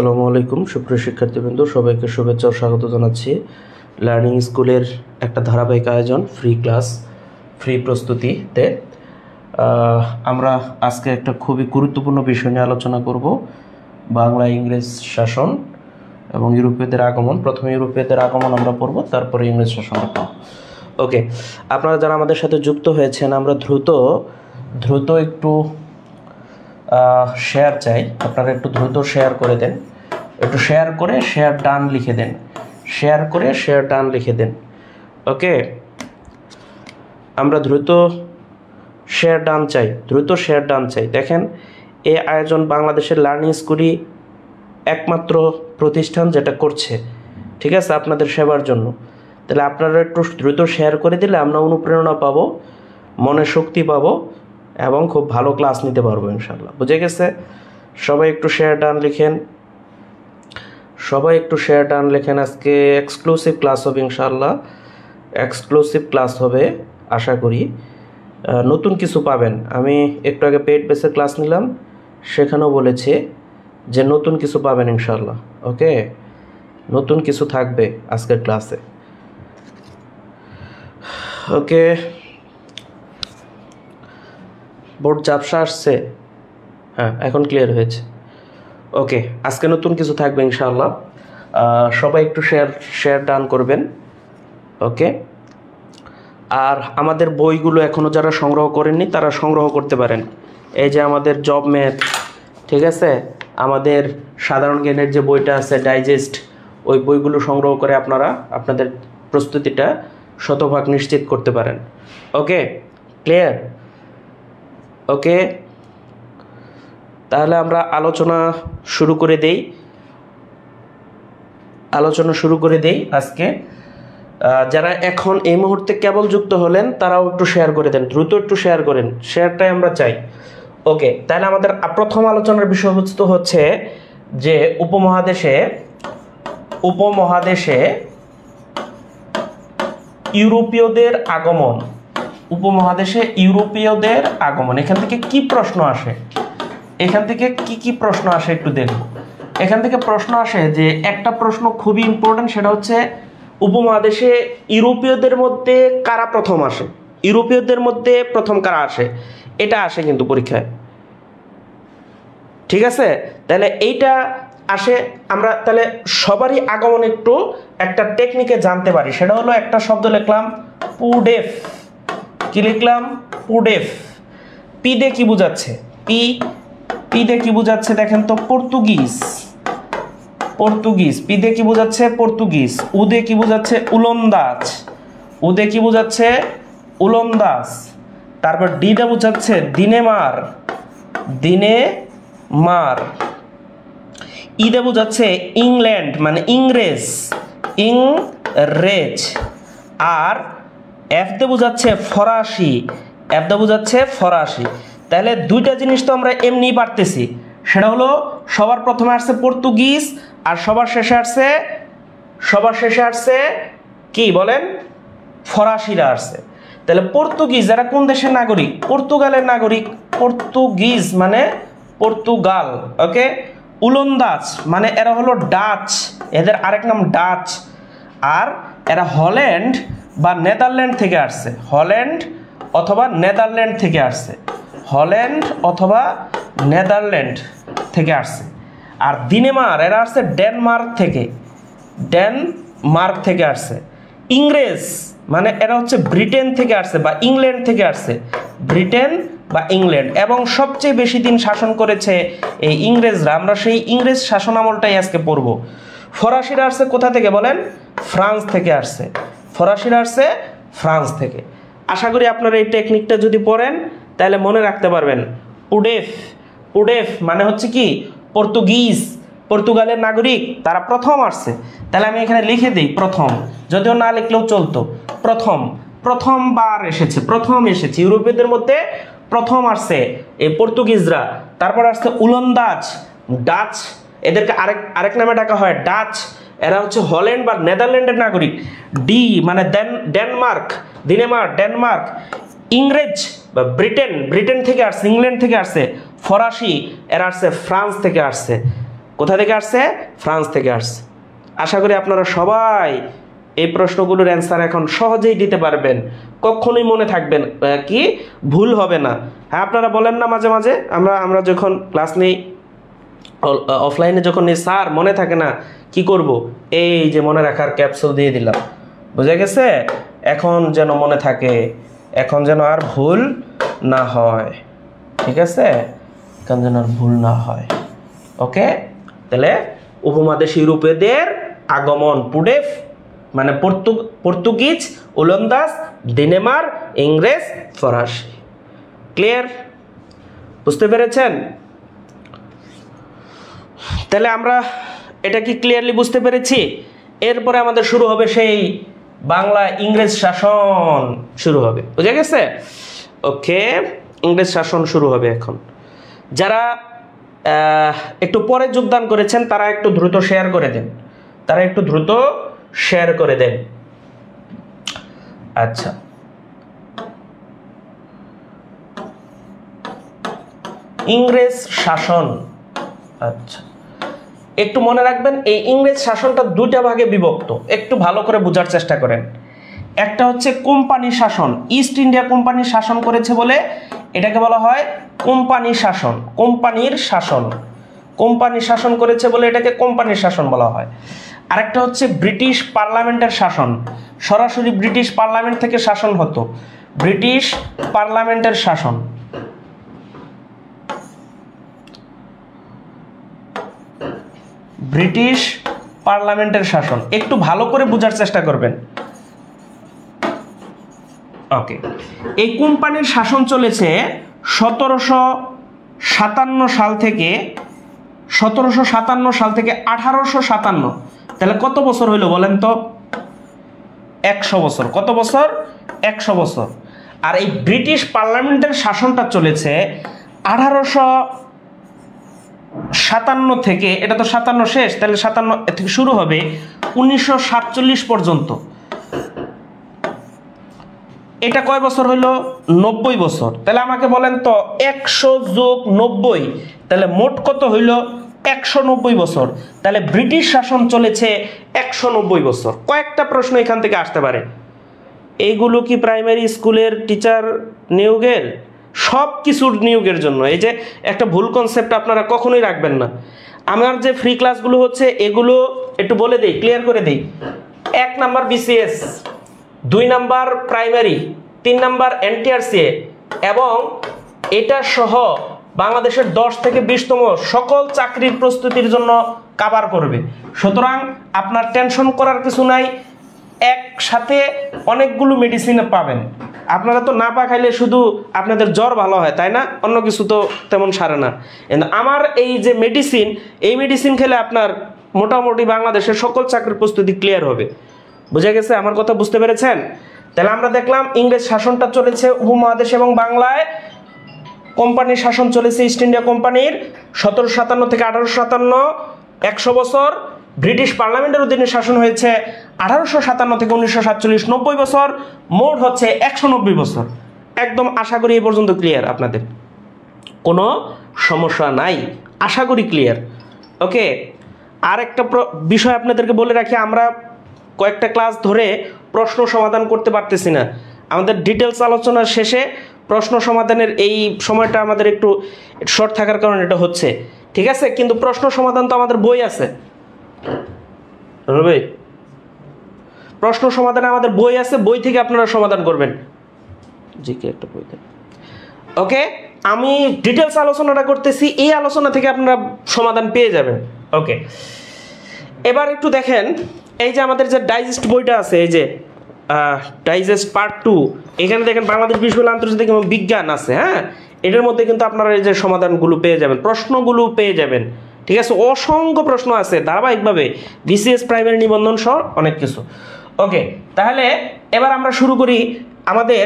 আসসালামু আলাইকুম সুপ্রিয় শিক্ষার্থীবৃন্দ, সবাইকে শুভেচ্ছা ও স্বাগত জানাচ্ছি লার্নিং স্কুলের একটা ধারাবাহিক আয়োজন ফ্রি ক্লাস ফ্রি প্রস্তুতিতে। আমরা আজকে একটা খুবই গুরুত্বপূর্ণ বিষয় নিয়ে আলোচনা করব, বাংলা ইংরেজ শাসন এবং ইউরোপীয়দের আগমন। প্রথমে ইউরোপীয়দের আগমন আমরা পড়ব, তারপরে ইংরেজ শাসনটা পড়ব। ওকে, আপনারা যারা আমাদের সাথে যুক্ত হয়েছেন, আমরা দ্রুত একটু শেয়ার চাই। আপনারা একটু দ্রুত শেয়ার করে দেন, একটু শেয়ার করে শেয়ার ডান লিখে দেন, শেয়ার করে শেয়ার ডান লিখে দেন। ওকে, আমরা দ্রুত শেয়ার ডান চাই, দ্রুত শেয়ার ডান চাই। দেখেন, এই আয়োজন বাংলাদেশের লার্নিং স্কুলই একমাত্র প্রতিষ্ঠান যেটা করছে, ঠিক আছে, আপনাদের সেবার জন্য। তাহলে আপনারা একটু দ্রুত শেয়ার করে দিলে আমরা অনুপ্রেরণা পাবো, মনে শক্তি পাবো এবং খুব ভালো ক্লাস নিতে পারবো ইনশাল্লাহ। বুঝে গেছে? সবাই একটু শেয়ার ডান লিখেন, সবাই একটু শেয়ার ডান লেখেন। আজকে এক্সক্লুসিভ ক্লাস হবে ইনশাল্লাহ, এক্সক্লুসিভ ক্লাস হবে আশা করি। নতুন কিছু পাবেন। আমি একটু আগে পেইড বেসের ক্লাস নিলাম, সেখানেও বলেছে যে নতুন কিছু পাবেন ইনশাল্লাহ। ওকে, নতুন কিছু থাকবে আজকের ক্লাসে। ওকে, বোর্ড ঝাপসা আসছে? হ্যাঁ, এখন ক্লিয়ার হয়েছে। ওকে, আজকে নতুন কিছু থাকবে ইনশাআল্লাহ। সবাই একটু শেয়ার ডান করবেন। ওকে, আর আমাদের বইগুলো এখনও যারা সংগ্রহ করেননি তারা সংগ্রহ করতে পারেন। এই যে আমাদের জব ম্যাথ, ঠিক আছে, আমাদের সাধারণ জ্ঞানের যে বইটা আছে ডাইজেস্ট, ওই বইগুলো সংগ্রহ করে আপনারা আপনাদের প্রস্তুতিটা শতভাগ নিশ্চিত করতে পারেন। ওকে, ক্লিয়ার? ওকে, তাহলে আমরা আলোচনা শুরু করে দেই আজকে। যারা এখন এই মুহূর্তে কেবল যুক্ত হলেন তারাও একটু শেয়ার করে দেন, দ্রুত একটু শেয়ার করেন, শেয়ারটাই আমরা চাই। ওকে, তাহলে আমাদের প্রথম আলোচনার বিষয়বস্তু হচ্ছে যে উপমহাদেশে ইউরোপীয়দের আগমন। উপমহাদেশে ইউরোপীয়দের আগমন, এখান থেকে কি প্রশ্ন আসে, এখান থেকে কি প্রশ্ন আসে একটু দেখব। এখান থেকে প্রশ্ন আসে যে একটা প্রশ্ন খুবই ইম্পর্টেন্ট, সেটা হচ্ছে উপমহাদেশে ইউরোপীয়দের মধ্যে কারা প্রথম আসে, ইউরোপীয়দের মধ্যে প্রথম কারা আসে, এটা আসে কিন্তু পরীক্ষায়, ঠিক আছে। তাহলে এইটা আসে, আমরা তাহলে সবারই আগমন একটু একটা টেকনিকে জানতে পারি। সেটা হলো একটা শব্দ লিখলাম পুডেফ। কি লিখলাম? পুডেফ। পি দিয়ে কি বোঝাচ্ছে? পি দিয়ে কি বোঝাচ্ছে দেখেন তো? পর্তুগিজ। পি দিয়ে কি বোঝাচ্ছে? পর্তুগিজ। উ দিয়ে কি বোঝাচ্ছে? উলন্দাজ। উ দিয়ে কি বোঝাচ্ছে? উলন্দাজ। তারপর ডি দিয়ে বোঝাচ্ছে দিনেমার। ই দিয়ে বোঝাচ্ছে ইংল্যান্ড, মানে ইংরেজ। আর এফ দিয়ে বোঝাচ্ছে ফরাসি। তাহলে দুইটা জিনিস তো আমরা এমনি পারতেছি। সেটা হলো সবার প্রথমে আসছে পর্তুগিজ, আর সবার শেষে আসছে কি বলেন? ফরাসিরা আসছে। তাহলে পর্তুগিজ যারা কোন দেশের নাগরিক? পর্তুগালের নাগরিক। পর্তুগিজ মানে পর্তুগাল। ওকে, উলন্দাজ মানে এরা হলো ডাচ, এদের আরেক নাম ডাচ। আর এরা হল্যান্ড বা নেদারল্যান্ড থেকে আসছে, হল্যান্ড অথবা নেদারল্যান্ড থেকে আসছে। আর দিনেমার এরা আসছে ডেনমার্ক থেকে আসছে। ইংরেজ মানে এরা হচ্ছে ব্রিটেন থেকে আসছে বা ইংল্যান্ড থেকে আসছে, ব্রিটেন বা ইংল্যান্ড। এবং সবচেয়ে বেশি দিন শাসন করেছে এই ইংরেজরা। আমরা সেই ইংরেজ শাসন আমলটাই আজকে পড়ব। ফরাসিরা আসছে কোথা থেকে বলেন? ফ্রান্স থেকে আসছে। আশা করি আপনারা এই টেকনিকটা যদি পড়েন তাহলে মনে রাখতে পারবেন। পুডেফ মানে হচ্ছে কি? পর্তুগিজ, পর্তুগালের নাগরিক, তারা প্রথম আসছে। তাহলে আমি এখানে লিখে দিই প্রথম, যদিও না লিখলেও চলতো। প্রথমবার এসেছে, ইউরোপীয়দের মধ্যে প্রথম আসছে এই পর্তুগিজরা। তারপর আসছে উলন্দাজ, ডাচ, এদেরকে আরেক নামে ডাকা হয় ডাচ। এরা হচ্ছে হল্যান্ড বা নেদারল্যান্ডের নাগরিক। ডি মানে ডেনমার্ক। ইংরেজ বা ব্রিটেন থেকে আসছে, ইংল্যান্ড থেকে আসছে। ফরাসি এরা আসছে ফ্রান্স থেকে আসছে। কোথা থেকে আসছে? ফ্রান্স থেকে আসছে। আশা করি আপনারা সবাই এই প্রশ্নগুলোর অ্যান্সার এখন সহজেই দিতে পারবেন, কখনোই মনে থাকবেন কি ভুল হবে না। হ্যাঁ, আপনারা বলেন না মাঝে মাঝে আমরা যখন ক্লাস নেই, অফলাইনে যখন নেই, স্যার মনে থাকে না, কি করব? এই যে মনে রাখার ক্যাপসুল দিয়ে দিলাম, বুঝে গেছে? এখন যেন মনে থাকে, এখন যেন আর ভুল না হয়, ঠিক আছে? এখন যেন আর ভুল না হয়। ওকে, তাহলে উপমহাদেশী ইউরোপীয়দের আগমন, পুডেফ মানে পর্তুগিজ, ওলন্দাজ, ডেনমার্ক, ইংরেজ, ফরাসি। ক্লিয়ার? বুঝতে পেরেছেন? তাহলে আমরা এটা কি ক্লিয়ারলি বুঝতে পেরেছি? এরপরে আমাদের শুরু হবে সেই বাংলা ইংরেজ শাসন শুরু হবে, বুঝে গেছে? ওকে, ইংরেজ শাসন শুরু হবে এখন। যারা একটু পরে যোগদান করেছেন তারা একটু দ্রুত শেয়ার করে দেন, আচ্ছা, ইংরেজ শাসন। আচ্ছা, একটু মনে রাখবেন এই ইংরেজ শাসনটা দুইটা ভাগে বিভক্ত, একটু ভালো করে বোঝার চেষ্টা করেন। একটা হচ্ছে কোম্পানি শাসন, ইস্ট ইন্ডিয়া কোম্পানি শাসন করেছে বলে এটাকে বলা হয় কোম্পানি শাসন, কোম্পানি শাসন করেছে বলে এটাকে কোম্পানির শাসন বলা হয়। আরেকটা হচ্ছে ব্রিটিশ পার্লামেন্টের শাসন, সরাসরি ব্রিটিশ পার্লামেন্ট থেকে শাসন হতো, ব্রিটিশ পার্লামেন্টের শাসন। ব্রিটিশ পার্লামেন্টের শাসন একটু ভালো করে বোঝার চেষ্টা করবেন। ওকে, এই কোম্পানির শাসন চলেছে 1757 সাল থেকে 1857। তাহলে কত বছর হইল বলেন তো? 100 বছর। কত বছর? 100 বছর। আর এই ব্রিটিশ পার্লামেন্টের শাসনটা চলেছে 1857 থেকে, এটা তো 57 শেষ, তাহলে 57 থেকে শুরু হবে 1947 পর্যন্ত। এটা কয় বছর হইল? 90 বছর। তাহলে আমাকে বলেন তো 100 যোগ 90, তাহলে মোট কত হইল? 190 বছর। তাহলে ব্রিটিশ শাসন চলেছে 190 বছর। কয়েকটা প্রশ্ন এখান থেকে আসতে পারে। এইগুলো কি প্রাইমারি স্কুলের টিচার নিয়োগের? সব কিছুর নিয়োগের জন্য। এই যে একটা ভুল কনসেপ্ট আপনারা কখনোই রাখবেন না। আমার যে ফ্রি ক্লাসগুলো হচ্ছে এগুলো একটু বলে দেই, ক্লিয়ার করে দেই। 1 number BCS, 2 number primary, 3 number NTRC, এবং এটা সহ বাংলাদেশের 10 থেকে 20তম সকল চাকরির প্রস্তুতির জন্য কভার করবে। সুতরাং আপনার টেনশন করার কিছু নাই, একসাথে অনেকগুলো মেডিসিন পাবেন। আপনারা তো না পা খাইলে শুধু আপনাদের জ্বর ভালো হয়, তাই না? অন্য কিছু তো তেমন সারে না। কিন্তু আমার এই যে মেডিসিন, এই মেডিসিন খেলে আপনার মোটামুটি বাংলাদেশের সকল চাকরির প্রস্তুতি ক্লিয়ার হবে। বুঝে গেছে? আমার কথা বুঝতে পেরেছেন? তাহলে আমরা দেখলাম ইংরেজ শাসনটা চলেছে উপমহাদেশ এবং বাংলায়, কোম্পানির শাসন চলেছে ইস্ট ইন্ডিয়া কোম্পানির 1757 থেকে 1857, 100 বছর। ব্রিটিশ পার্লামেন্টের অধীনে শাসন হয়েছে 1857 থেকে 1947, 90 বছর। মোট হচ্ছে 190 বছর। একদম আশা করি এই পর্যন্ত ক্লিয়ার, আপনাদের কোনো সমস্যা নাই, আশা করি ক্লিয়ার। ওকে, আর একটা বিষয় আপনাদেরকে বলে রাখি, আমরা কয়েকটা ক্লাস ধরে প্রশ্ন সমাধান করতে পারতেছি না। আমাদের ডিটেলস আলোচনার শেষে প্রশ্ন সমাধানের এই সময়টা আমাদের একটু শর্ট থাকার কারণে এটা হচ্ছে, ঠিক আছে? কিন্তু প্রশ্ন সমাধান তো আমাদের বই আছে, ভাই প্রশ্ন সমাধানে আমাদের বই আছে, বই থেকে আপনারা সমাধান করবেন। জি কে একটা বই দেন। ওকে, আমি ডিটেলস আলোচনাটা করতেছি, এই আলোচনা থেকে আপনারা সমাধান পেয়ে যাবেন। ওকে, এবার একটু দেখেন, এই যে আমাদের যে ডাইজেস্ট বইটা আছে, এই যে ডাইজেস্ট পার্ট 2, এখানে দেখেন বাংলাদেশ বিশ্ববিদ্যালয় আন্তর্জাতিক এবং বিজ্ঞান আছে। হ্যাঁ, এটার মধ্যে কিন্তু আপনারা এই যে সমাধানগুলো পেয়ে যাবেন, প্রশ্নগুলো পেয়ে যাবেন, ঠিক আছে? অসংখ্য প্রশ্ন আছে ধারাবাহিকভাবে, বিসিএস প্রাইমারি নিবন্ধন সহ অনেক কিছু। ওকে, তাহলে এবার আমরা শুরু করি আমাদের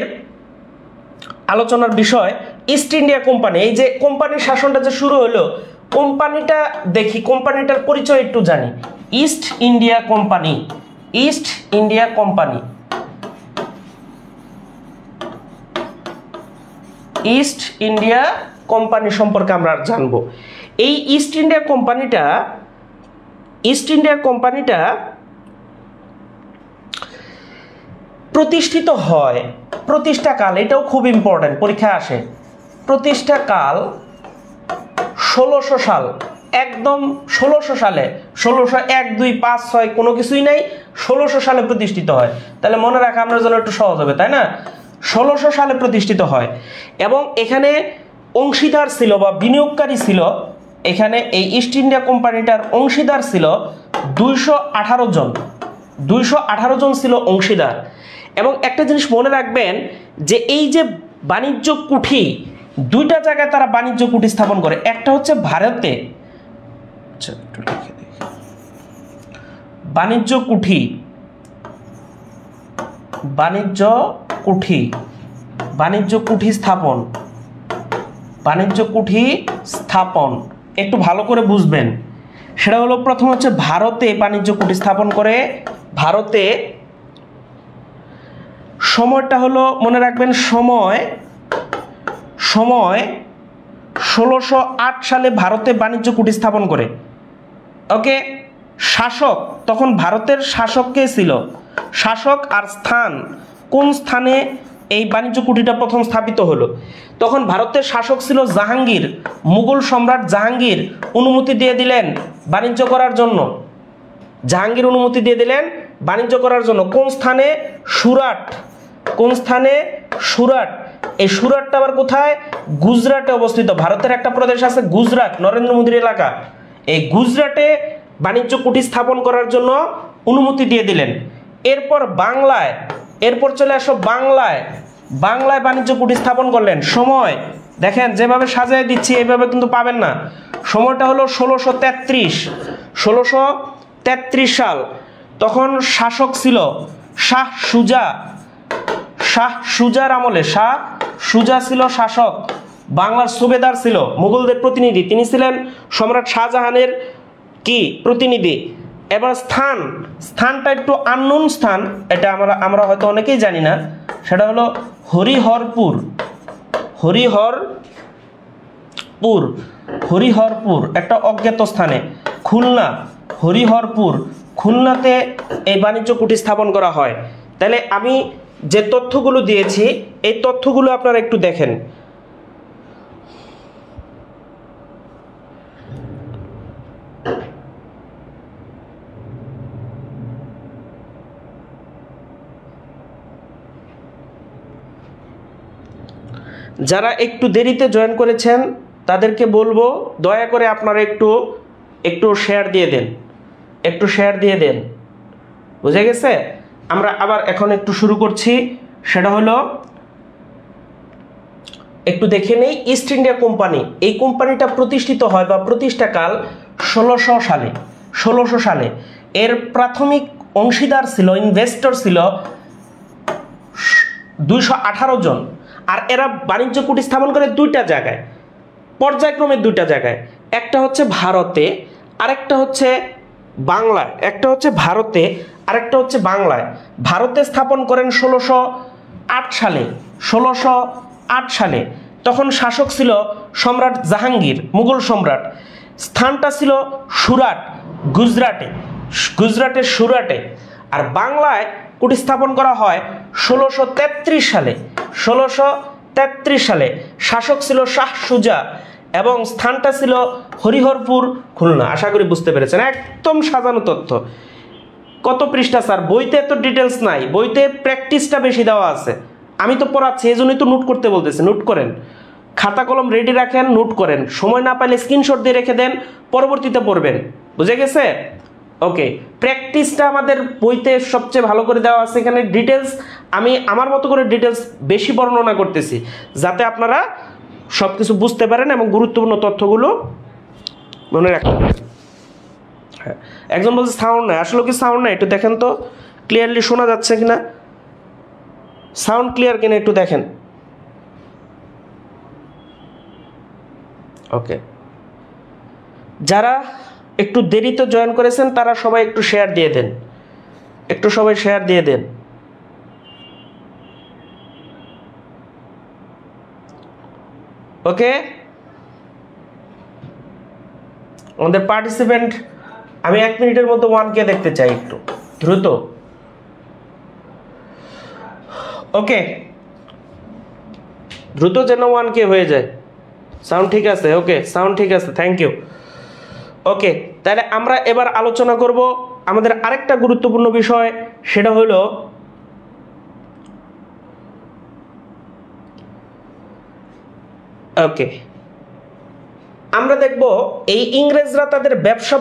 আলোচনার বিষয় ইস্ট ইন্ডিয়া কোম্পানি। এই যে কোম্পানির শাসনটা যে শুরু হলো, কোম্পানিটা দেখি, কোম্পানিটার পরিচয় একটু জানি। East India company, east India company, east India company সম্পর্কে আমরা জানবো। এই ইস্ট ইন্ডিয়া কোম্পানিটা ইস্ট ইন্ডিয়া কোম্পানিটা প্রতিষ্ঠিত হয়, প্রতিষ্ঠাকাল, এটাও খুব ইম্পর্টেন্ট, পরীক্ষায় আসে। প্রতিষ্ঠাকাল 1600 সাল, একদম 1600 সালে, 1601, 2, 5, 6 কোনো কিছুই নাই, 1600 সালে প্রতিষ্ঠিত হয়। তাহলে মনে রাখা আপনার জন্য একটু সহজ হবে, তাই না? 1600 সালে প্রতিষ্ঠিত হয় এবং এখানে অংশীদার ছিল বা বিনিয়োগকারী ছিল, এখানে এই ইস্ট ইন্ডিয়া কোম্পানিটার অংশীদার ছিল 218 জন, 218 জন ছিল অংশীদার। এবং একটা জিনিস মনে রাখবেন যে এই যে বাণিজ্য কুঠি, দুইটা জায়গায় তারা বাণিজ্য কুঠি স্থাপন করে। একটা হচ্ছে ভারতে, বাণিজ্য কুঠি, বাণিজ্য কুঠি, বাণিজ্য কুঠি স্থাপন, বাণিজ্য কুঠি স্থাপন একটু ভালো করে বুঝবেন। সেটা হলো প্রথম হচ্ছে ভারতে বাণিজ্য কুঠি স্থাপন করে। ভারতে সময়টা হলো মনে রাখবেন, সময় 1608 সালে ভারতে বাণিজ্য কুঠি স্থাপন করে। ওকে, শাসক তখন ভারতের শাসক কে ছিল? শাসক আর স্থান, কোন স্থানে এই বাণিজ্য কুঠিটা প্রথম স্থাপিত হলো? তখন ভারতের শাসক ছিল জাহাঙ্গীর, মুঘল সম্রাট জাহাঙ্গীর অনুমতি দিয়ে দিলেন বাণিজ্য করার জন্য। জাহাঙ্গীর অনুমতি দিয়ে দিলেন বাণিজ্য করার জন্য। কোন স্থানে? সুরাট। কোন স্থানে? সুরাট। এই সুরাটটা আবার কোথায়? গুজরাটে অবস্থিত। ভারতের একটা প্রদেশ আছে গুজরাট, নরেন্দ্র মোদীর এলাকা। এই গুজরাটে বাণিজ্য কুঠি স্থাপন করার জন্য অনুমতি দিয়ে দিলেন। এরপর বাংলায়, এরপর চলে আসো বাংলায়, বাংলায় বাণিজ্য কুঠি স্থাপন করলেন। সময় দেখেন যেভাবে সাজায় দিচ্ছি এইভাবে কিন্তু পাবেন না। সময়টা হলো 1633, 1633 সাল। তখন শাসক ছিল শাহ সুজা, শাহ সুজার আমলে, শাহ সুজা ছিল শাসক, বাংলার সুবেদার ছিল, মুঘলদের প্রতিনিধি, তিনি ছিলেন সম্রাট শাহজাহানের কি প্রতিনিধি। এবার স্থান, স্থানটা একটু আননোন স্থান, এটা আমরা হয়তো অনেকেই জানি না। সেটা হলো হরিহরপুর, হরিহরপুর, হরিহরপুর একটা অজ্ঞাত স্থানে। খুলনা, হরিহরপুর, খুলনাতে এই বাণিজ্য কুঠি স্থাপন করা হয়। তাহলে আমি যে তথ্যগুলো দিয়েছি এই তথ্যগুলো আপনারা একটু দেখেন। যারা একটু দেরিতে জয়েন করেছেন তাদেরকে বলবো দয়া করে আপনারা একটু শেয়ার দিয়ে দেন, একটু শেয়ার দিয়ে দেন। বুঝে গেছে? আমরা আবার এখন একটু শুরু করছি। সেটা হলো একটু দেখে নেই ইস্ট ইন্ডিয়া কোম্পানি। এই কোম্পানিটা প্রতিষ্ঠিত হয় বা প্রতিষ্ঠাকাল 1600 সালে, 1600 সালে। এর প্রাথমিক অংশীদার ছিল, ইনভেস্টর ছিল 218 জন। আর এরা বাণিজ্য কুঠি স্থাপন করে দুইটা জায়গায়, পর্যায়ক্রমে দুইটা জায়গায়। একটা হচ্ছে ভারতে, আরেকটা হচ্ছে বাংলায়। একটা হচ্ছে ভারতে, আরেকটা হচ্ছে বাংলায়। ভারতে স্থাপন করেন 1608 সালে, 1608 সালে। তখন শাসক ছিল সম্রাট জাহাঙ্গীর, মুঘল সম্রাট। স্থানটা ছিল সুরাট, গুজরাটে, গুজরাটের সুরাটে। আর বাংলায় কুঠি স্থাপন করা হয় 1633 সালে, 1633 সালে। শাসক ছিল শাহ সুজা এবং স্থানটা ছিল হরিহরপুর, খুলনা। আশা করি বুঝতে পেরেছেন। একদম সাজানো তথ্য। কত পৃষ্ঠা স্যার? বইতে এত ডিটেলস নাই, বইতে প্র্যাকটিসটা বেশি দেওয়া আছে। আমি তো পড়াচ্ছি, এই জন্যই তো নোট করতে বলতেছি। নোট করেন, খাতা কলম রেডি রাখেন, নোট করেন। সময় না পাইলে স্ক্রিনশট দিয়ে রেখে দেন, পরবর্তীতে পড়বেন। বুঝে গেছে? ওকে, প্র্যাকটিসটা আমাদের বইতে সবচেয়ে ভালো করে দেওয়া আছে। এখানে ডিটেলস আমি আমার মতো করে ডিটেলস বেশি বর্ণনা করতেছি, যাতে আপনারা সব কিছু বুঝতে পারেন এবং গুরুত্বপূর্ণ তথ্যগুলো মনে রাখতে পারেন। হ্যাঁ, একজন বলছে সাউন্ড নাই। আসলে কি সাউন্ড নাই? একটু দেখেন তো ক্লিয়ারলি শোনা যাচ্ছে কিনা, সাউন্ড ক্লিয়ার কিনা একটু দেখেন। ওকে, যারা একটু দেরিতে জয়েন করেছেন তারা সবাই একটু শেয়ার দিয়ে দেন, একটু সবাই শেয়ার দিয়ে দেন। ওকে, আমাদের পার্টিসিপেন্ট আমি 1 মিনিটের মধ্যে 1K দেখতে চাই, একটু দ্রুত। ওকে, দ্রুত যেন 1K হয়ে যায়। সাউন্ড ঠিক আছে? ওকে, সাউন্ড ঠিক আছে, থ্যাংক ইউ। ওকে, তাহলে আমরা এবার আলোচনা করব আমাদের আরেকটা গুরুত্বপূর্ণ বিষয়, সেটা হলো ওকে, আমরা দেখব এই ইংরেজরা তাদের ব্যবসা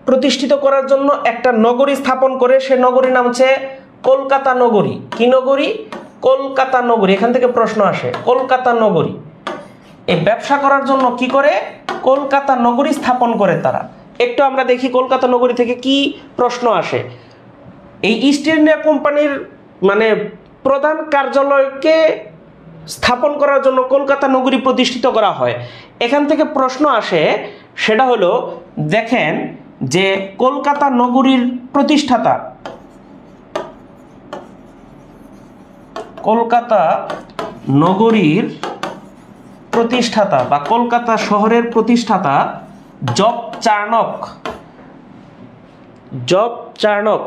প্রতিষ্ঠিত করার জন্য একটা নগরী স্থাপন করে। সে নগরীর নাম হচ্ছে কলকাতা নগরী। কি নগরী? কলকাতা নগরী। এখান থেকে প্রশ্ন আসে, কলকাতা নগরী। এই ব্যবসা করার জন্য কি করে? কলকাতা নগরী স্থাপন করে তারা। একটু আমরা দেখি কলকাতা নগরী থেকে কি প্রশ্ন আসে। এই ইস্ট ইন্ডিয়া কোম্পানির মানে প্রধান কার্যালয়কে স্থাপন করার জন্য কলকাতা নগরী প্রতিষ্ঠিত করা হয়। এখান থেকে প্রশ্ন আসে, সেটা হলো দেখেন যে কলকাতা নগরীর প্রতিষ্ঠাতা, কলকাতা নগরীর প্রতিষ্ঠাতা বা কলকাতা শহরের প্রতিষ্ঠাতা job Charnock. Job Charnock,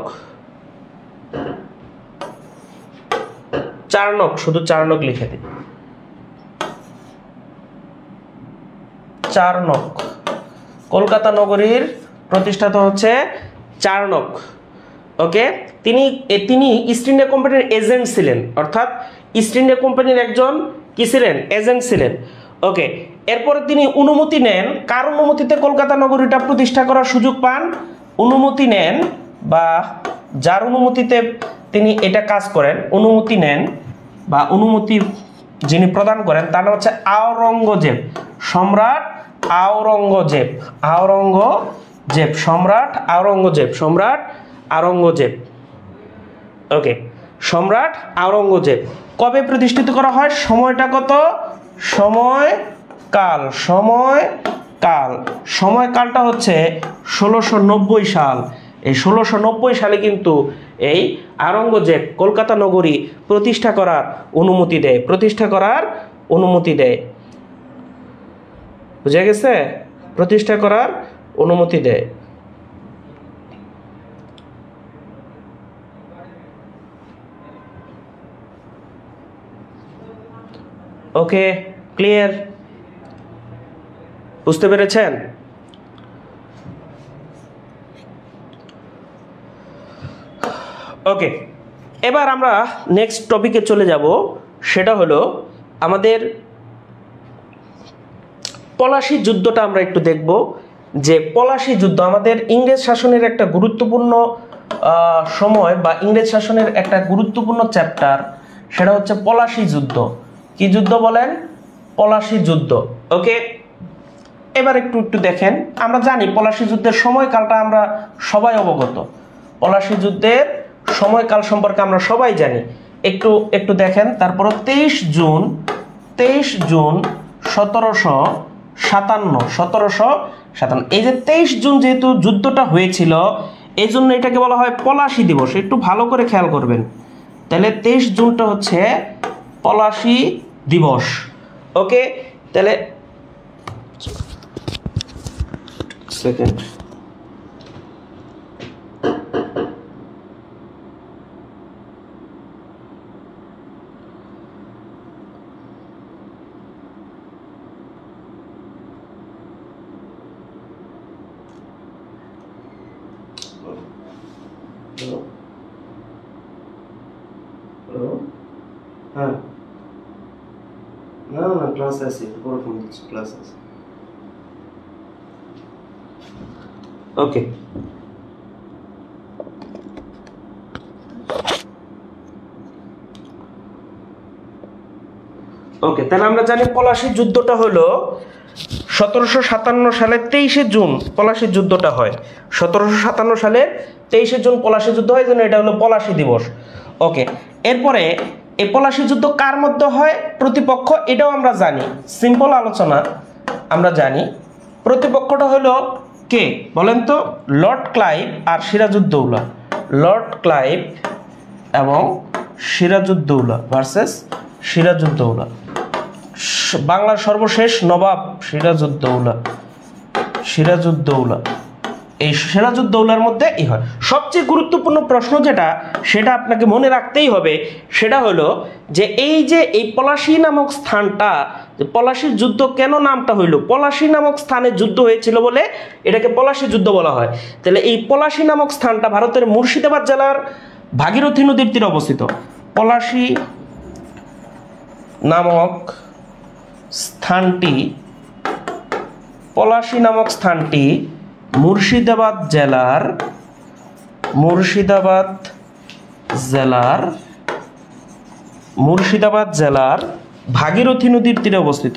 Charnock, শুধু চার্নক লিখে দিন। চার্নক, কলকাতা নগরীর প্রতিষ্ঠাতা হচ্ছে চার্নক। ওকে, তিনি ইস্ট ইন্ডিয়া কোম্পানির এজেন্ট ছিলেন, অর্থাৎ ইস্ট ইন্ডিয়া কোম্পানির একজন কি ছিলেন? এজেন্ট ছিলেন। ওকে, এরপরে তিনি অনুমতি নেন। কার অনুমতিতে কলকাতা নগরীটা প্রতিষ্ঠা করার সুযোগ পান? অনুমতি নেন বা যার অনুমতিতে তিনি এটা কাজ করেন, অনুমতি নেন বা অনুমতি যিনি প্রদান করেন তার নাম হচ্ছে আওরঙ্গজেব, সম্রাট আওরঙ্গজেব। আওরঙ্গজেব, সম্রাট আওরঙ্গজেব, সম্রাট আওরঙ্গজেব। ওকে, সম্রাট আওরঙ্গজেব। কবে প্রতিষ্ঠিত করা হয়? সময়টা কত? সময়কাল, সময়কালটা হচ্ছে 1690 সাল। এই 1690 সালে কিন্তু এই আওরঙ্গজেব কলকাতা নগরী প্রতিষ্ঠা করার অনুমতি দেয়, প্রতিষ্ঠা করার অনুমতি দেয়। বুঝা গেছে? প্রতিষ্ঠা করার অনুমতি দেয়। ওকে, ক্লিয়ার? বুঝতে পেরেছেন? ওকে, এবার আমরা নেক্সট টপিকে চলে যাব। সেটা হলো আমাদের পলাশী যুদ্ধটা আমরা একটু দেখব। যে পলাশী যুদ্ধ আমাদের ইংরেজ শাসনের একটা গুরুত্বপূর্ণ সময় বা ইংরেজ শাসনের একটা গুরুত্বপূর্ণ চ্যাপ্টার, সেটা হচ্ছে পলাশী যুদ্ধ। কি যুদ্ধ বলেন? পলাশী যুদ্ধ। ওকে, এবার একটু দেখেন। আমরা জানি পলাশী যুদ্ধের সময়কালটা আমরা সবাই অবগত। পলাশী যুদ্ধের সময়কাল সম্পর্কে আমরা সবাই জানি। একটু দেখেন। তারপর 23 জুন 1757। এই যে 23 জুন যেহেতু যুদ্ধটা হয়েছিল, এই জন্য এটাকে বলা হয় পলাশী দিবস। একটু ভালো করে খেয়াল করবেন। তাহলে 23 জুনটা হচ্ছে পলাশী দিবস। ওকে, তাহলে সেকেন্ড হ্যাঁ, না ক্লাস আছে, ওরকম ক্লাস আছে। ওকে, তাহলে আমরা জানি পলাশী যুদ্ধটা হলো 1757 সালের 23 জুন পলাশী যুদ্ধটা হয়। 1757 সালের 23 জুন পলাশী যুদ্ধ হয়, জন্য এটা হলো পলাশী দিবস। ওকে, এরপরে এই পলাশী যুদ্ধ কার মধ্যে হয়? প্রতিপক্ষ, এটাও আমরা জানি। সিম্পল আলোচনা, আমরা জানি প্রতিপক্ষটা হলো কে বলেন তো? লর্ড ক্লাইভ আর সিরাজউদ্দৌলা। লর্ড ক্লাইভ এবং সিরাজউদ্দৌলা ভার্সেস সিরাজউদ্দৌলা। বাংলার সর্বশেষ নবাব সিরাজউদ্দৌলা। এই সিরাজউদ্দৌলার মধ্যে এই হয়। সবচেয়ে গুরুত্বপূর্ণ প্রশ্ন যেটা সেটা আপনাকে মনে রাখতেই হবে, সেটা হলো যে এই পলাশী নামক স্থানটা, পলাশীর যুদ্ধ কেন নামটা হইল, পলাশী নামক স্থানে যুদ্ধ হয়েছিল বলে এটাকে পলাশী যুদ্ধ বলা হয়। তাহলে এই পলাশী নামক স্থানটা ভারতের মুর্শিদাবাদ জেলার ভাগীরথী নদীর তীরে অবস্থিত। পলাশী নামক স্থানটি মুর্শিদাবাদ জেলার ভাগীরথী নদীর তীরে অবস্থিত।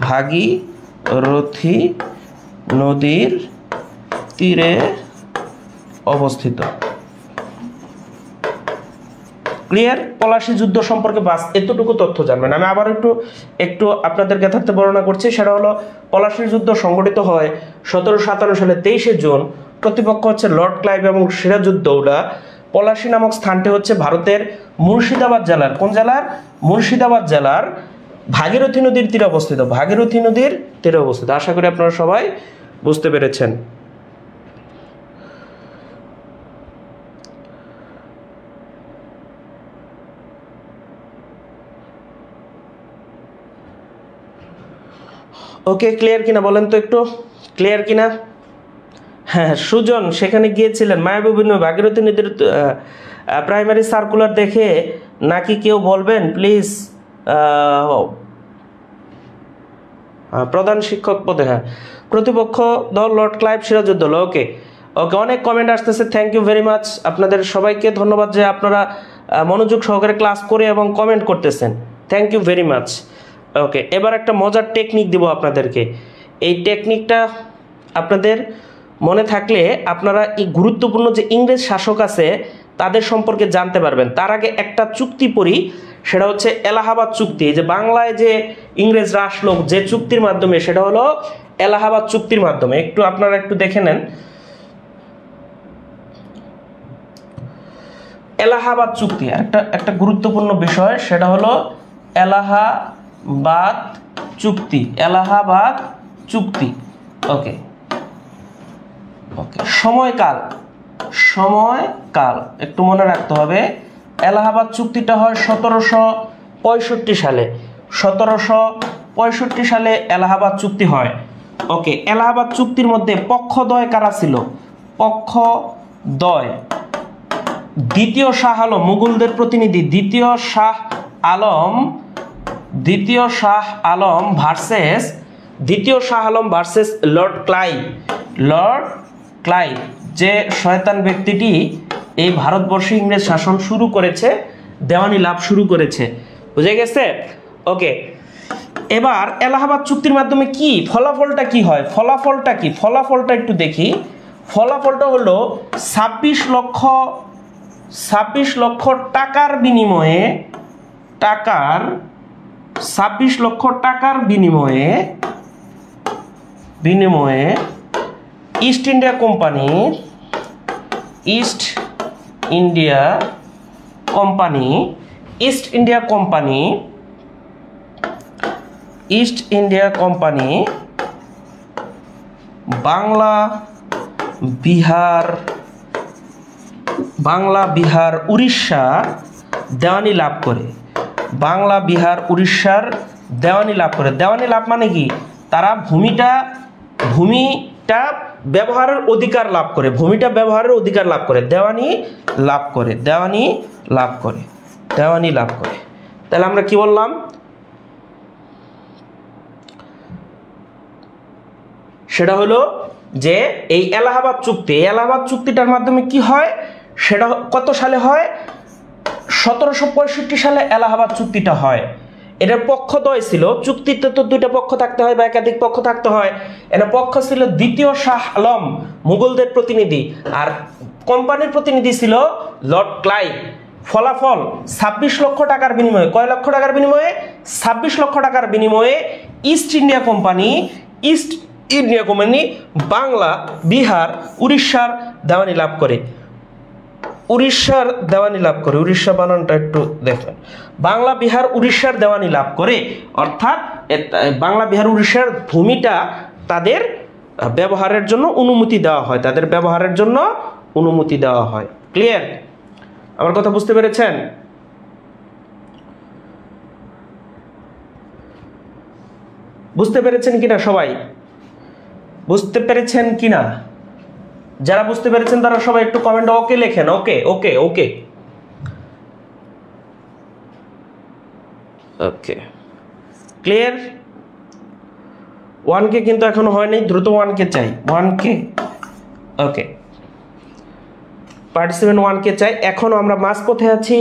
ভাগীরথী নদীর তীরে অবস্থিত। ক্লিয়ার? পলাশী যুদ্ধ সম্পর্কে বাস এতটুকু তথ্য জানবেন। আমি আবার একটু আপনাদের জ্ঞাতার্থে বর্ণনা করছি। সেটা হলো পলাশীর যুদ্ধ সংগঠিত হয় 1757 সালে 23শে জুন। প্রতিপক্ষ হচ্ছে লর্ড ক্লাইভ এবং সিরাজউদ্দৌলা। পলাশী নামক স্থানটি হচ্ছে ভারতের মুর্শিদাবাদ জেলার, কোন জেলার? মুর্শিদাবাদ জেলার ভাগীরথী নদীর তীরে অবস্থিত। ভাগীরথী নদীর তীরে অবস্থিত। আশা করি আপনারা সবাই বুঝতে পেরেছেন। ওকে, ক্লিয়ার কিনা বলেন তো একটু, ক্লিয়ার কিনা? হ্যাঁ, সুজন সেখানে গিয়েছিলেন। মায়াবী ভাগীরথী নদীর প্রাইমারি সার্কুলার দেখে নাকি কেউ বলবেন প্লিজ? প্রধান শিক্ষক পদে, হ্যাঁ, প্রতিপক্ষ দল লর্ড ক্লাইভ, সিরাজউদ্দৌলা। ওকে ওকে, অনেক কমেন্ট আসতেছে, থ্যাংক ইউ ভেরি মাচ। আপনাদের সবাইকে ধন্যবাদ যে আপনারা মনোযোগ সহকারে ক্লাস করে এবং কমেন্ট করতেছেন, থ্যাংক ইউ ভেরি মাচ। ওকে, এবার একটা মজার টেকনিক দিব আপনাদেরকে। এই টেকনিকটা আপনাদের মনে থাকলে আপনারা এই গুরুত্বপূর্ণ যে ইংরেজ শাসক আছে তাদের সম্পর্কে জানতে পারবেন। তার আগে একটা চুক্তি পড়ি, সেটা হচ্ছে এলাহাবাদ চুক্তি। যে বাংলায় যে ইংরেজরা আসলো যে চুক্তির মাধ্যমে, সেটা হলো এলাহাবাদ চুক্তির মাধ্যমে। আপনারা একটু দেখে নেন। এলাহাবাদ চুক্তি একটা গুরুত্বপূর্ণ বিষয়, সেটা হলো এলাহাবাদ চুক্তি। এলাহাবাদ চুক্তি। ওকে ওকে, সময়কাল একটু মনে রাখতে হবে। এলাহাবাদ চুক্তিটা হয় 1765 সালে। 1765 সালে এলাহাবাদ চুক্তি হয়। ওকে, এলাহাবাদ চুক্তির মধ্যে পক্ষদ্বয় কারা ছিল? পক্ষদ্বয় দ্বিতীয় শাহ আলম, মুঘলদের প্রতিনিধি দ্বিতীয় Shah Alam versus Lord Clive. যে শয়তান ব্যক্তিটি এই ভারতবর্ষে ইংরেজ শাসন শুরু করেছে, দেওয়ানি লাভ শুরু করেছে। বুঝে গেছে? ওকে, এবার এলাহাবাদ চুক্তির মাধ্যমে কি ফলাফলটা কি হয়? ফলাফলটা একটু দেখি। ফলাফলটা হলো 26 লক্ষ টাকার বিনিময়ে 26 লক্ষ টাকার বিনিময়ে east India company Bangla Bihar Orissa দেওয়ানি লাভ করে। দেওয়ানি লাভ মানে কি? তারা ভূমিটা ব্যবহারের অধিকার লাভ করে। দেওয়ানি লাভ করে। তাহলে আমরা কি বললাম? সেটা হলো যে এই এলাহাবাদ চুক্তিটার মাধ্যমে কি হয়, সেটা কত সালে হয়? 1765 সালে এলাহাবাদ চুক্তিটা হয়। এটার পক্ষদ্বয় ছিল। চুক্তিতে তো দুইটা পক্ষ থাকতে হয় বা একাধিক পক্ষ থাকতে হয়। এটা পক্ষ ছিল দ্বিতীয় শাহ আলম, মুঘলদের প্রতিনিধি, আর কোম্পানির প্রতিনিধি ছিল লর্ড ক্লাইভ। ফলাফল 26 লক্ষ টাকার বিনিময়ে, কয় লক্ষ টাকার বিনিময়ে? 26 লক্ষ টাকার বিনিময়ে east India company Bangla, Bihar, উড়িষ্যার দেওয়ানি লাভ করে। উড়িষ্যা বানানটা একটু দেখবেন। বাংলা, বিহার, উড়িষ্যার দেওয়ানি লাভ করে। অর্থাৎ বাংলা, বিহার, উড়িষ্যার ভূমিটা তাদের ব্যবহারের জন্য অনুমতি দেওয়া হয়, তাদের ব্যবহারের জন্য অনুমতি দেওয়া হয়। ক্লিয়ার? আমার কথা বুঝতে পেরেছেন? বুঝতে পেরেছেন কিনা সবাই? বুঝতে পেরেছেন কিনা? যারা বুঝতে পেরেছেন তারা সবাই একটু কমেন্টে ওকে লেখেন। ওকে ওকে ওকে ওকে ক্লিয়ার? 1K কিন্তু এখনো হয়নি, দ্রুত 1K চাই। 1K ওকে, পার্টিসিপেন্ট 1K চাই। এখনো আমরা মাঝপথে আছি,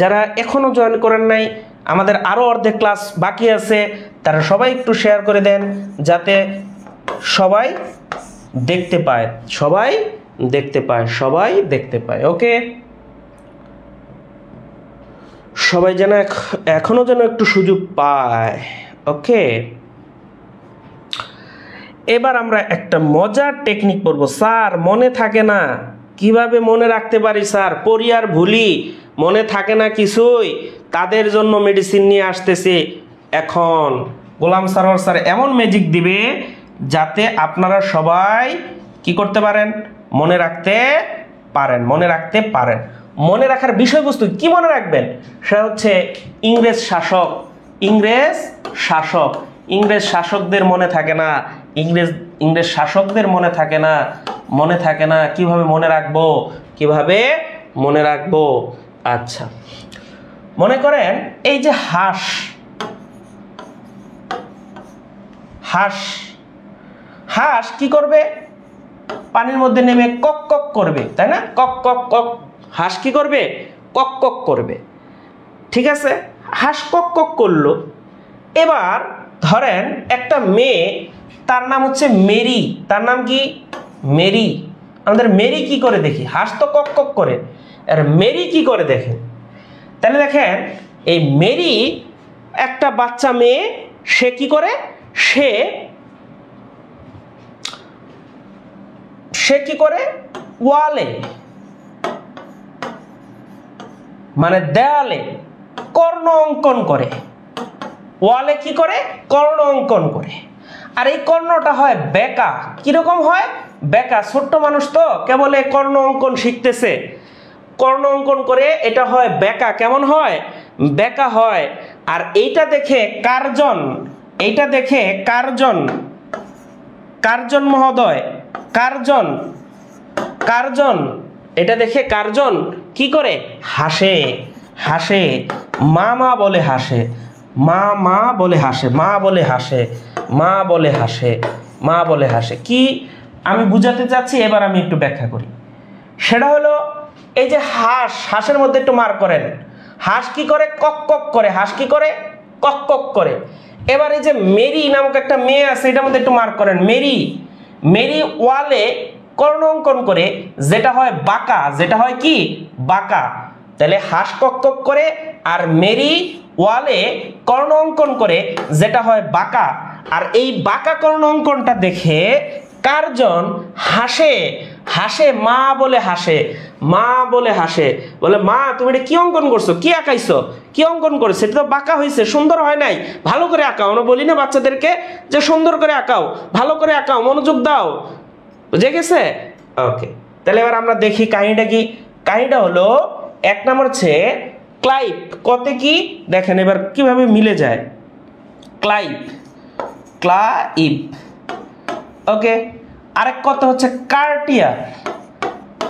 যারা এখনো জয়েন করেন নাই, আমাদের আরো অর্ধেক ক্লাস বাকি আছে, তারা সবাই একটু শেয়ার করে দেন যাতে সবাই দেখতে পায়, সবাই দেখতে পায়, সবাই দেখতে পায়। ওকে, সবাই যেন এখনো যেন একটু সুযোগ পায়। ওকে, এবার আমরা একটা মজার টেকনিক পড়বো। স্যার মনে থাকে না, কিভাবে মনে রাখতে পারি স্যার? পড়ি আর ভুলি, মনে থাকে না কিছুই, তাদের জন্য মেডিসিন নিয়ে আসতেছি। এখন গোলাম সারোয়ার স্যার এমন ম্যাজিক দিবে যাতে আপনারা সবাই কি করতে পারেন? মনে রাখতে পারেন, মনে রাখতে পারেন। মনে রাখার বিষয়বস্তু কি মনে রাখবেন? সেটা হচ্ছে ইংরেজ শাসক, ইংরেজ শাসক। ইংরেজ শাসকদের মনে থাকে না, ইংরেজ শাসকদের মনে থাকে না, মনে থাকে না। কিভাবে মনে রাখবো? কিভাবে মনে রাখবো? আচ্ছা, মনে করেন এই যে হাঁস, হাঁস হাঁস কি করবে? পানির মধ্যে নেমে কক কক করবে, তাই না? কক কক কক। হাঁস কি করবে? কক কক করবে। ঠিক আছে, হাঁস কক কক করলো। এবার ধরেন একটা মেয়ে, তার নাম হচ্ছে মেরি। তার নাম কি? মেরি। আমাদের মেরি কি করে দেখি? হাঁস তো কক কক করে, আর মেরি কি করে দেখেন? তাহলে দেখেন, এই মেরি একটা বাচ্চা মেয়ে, সে কি করে? সে কি করে? ওয়ালে মানে দেয়ালে কর্ণ অঙ্কন করে। ওয়ালে কি করে? কর্ণ অঙ্কন করে। আর এই কর্ণটা হয় বেঁকা। কিরকম হয়? বেঁকা। ছোট্ট মানুষ তো কেবল এই কর্ণ অঙ্কন শিখতেছে, কর্ণ অঙ্কন করে, এটা হয় বেঁকা। কেমন হয়? বেঁকা হয়। আর এইটা দেখে কার্জন, এইটা দেখে কার্জন, কার্জন মহোদয়, কার্জন, কার্জন, এটা দেখে কার্জন কি করে? হাসে, হাসে। মা মা বলে হাসে, মা মা বলে হাসে, মা বলে হাসে, মা বলে হাসে, মা বলে হাসে। কি আমি বুঝাতে চাচ্ছি, এবার আমি একটু ব্যাখ্যা করি। সেটা হলো এই যে হাঁস, হাঁসের মধ্যে একটু মার্ক করেন। হাঁস কি করে? কক কক করে। হাঁস কি করে? কক কক করে। এবার এই যে মেরি নামক একটা মেয়ে আছে, এটার মধ্যে একটু মার্ক করেন। মেরি, মেরি ওয়ালে কর্ণ অঙ্কন করে, যেটা হয় বাঁকা, যেটা হয় কি? বাঁকা। তাহলে হাঁস কক কক করে আর মেরি ওয়ালে কর্ণ অঙ্কন করে, যেটা হয় বাঁকা। আর এই বাঁকা কর্ণ অঙ্কনটা দেখে কার্জন হাসে, হাসে, মা বলে হাসে, মা বলে হাসে। বলে, মা তুমি এটা কি অঙ্কন করছো? কি আঁকাইছো? কি অঙ্কন করছো? এটা তো বাঁকা হয়েছে, সুন্দর হয় নাই, ভালো করে আঁকাও। আমরা বলি না বাচ্চাদেরকে যে সুন্দর করে আঁকাও, ভালো করে আঁকাও, মনোযোগ দাও। বুঝে গেছে? ওকে, তাহলে এবার আমরা দেখি কাহিনীটা কি। কাহিনীটা হলো, এক নম্বর হচ্ছে ক্লাইভ। কতে কি দেখেন এবার কিভাবে মিলে যায়। Clive, Clive. ওকে, আরেক কথা হচ্ছে কার্টিয়ার।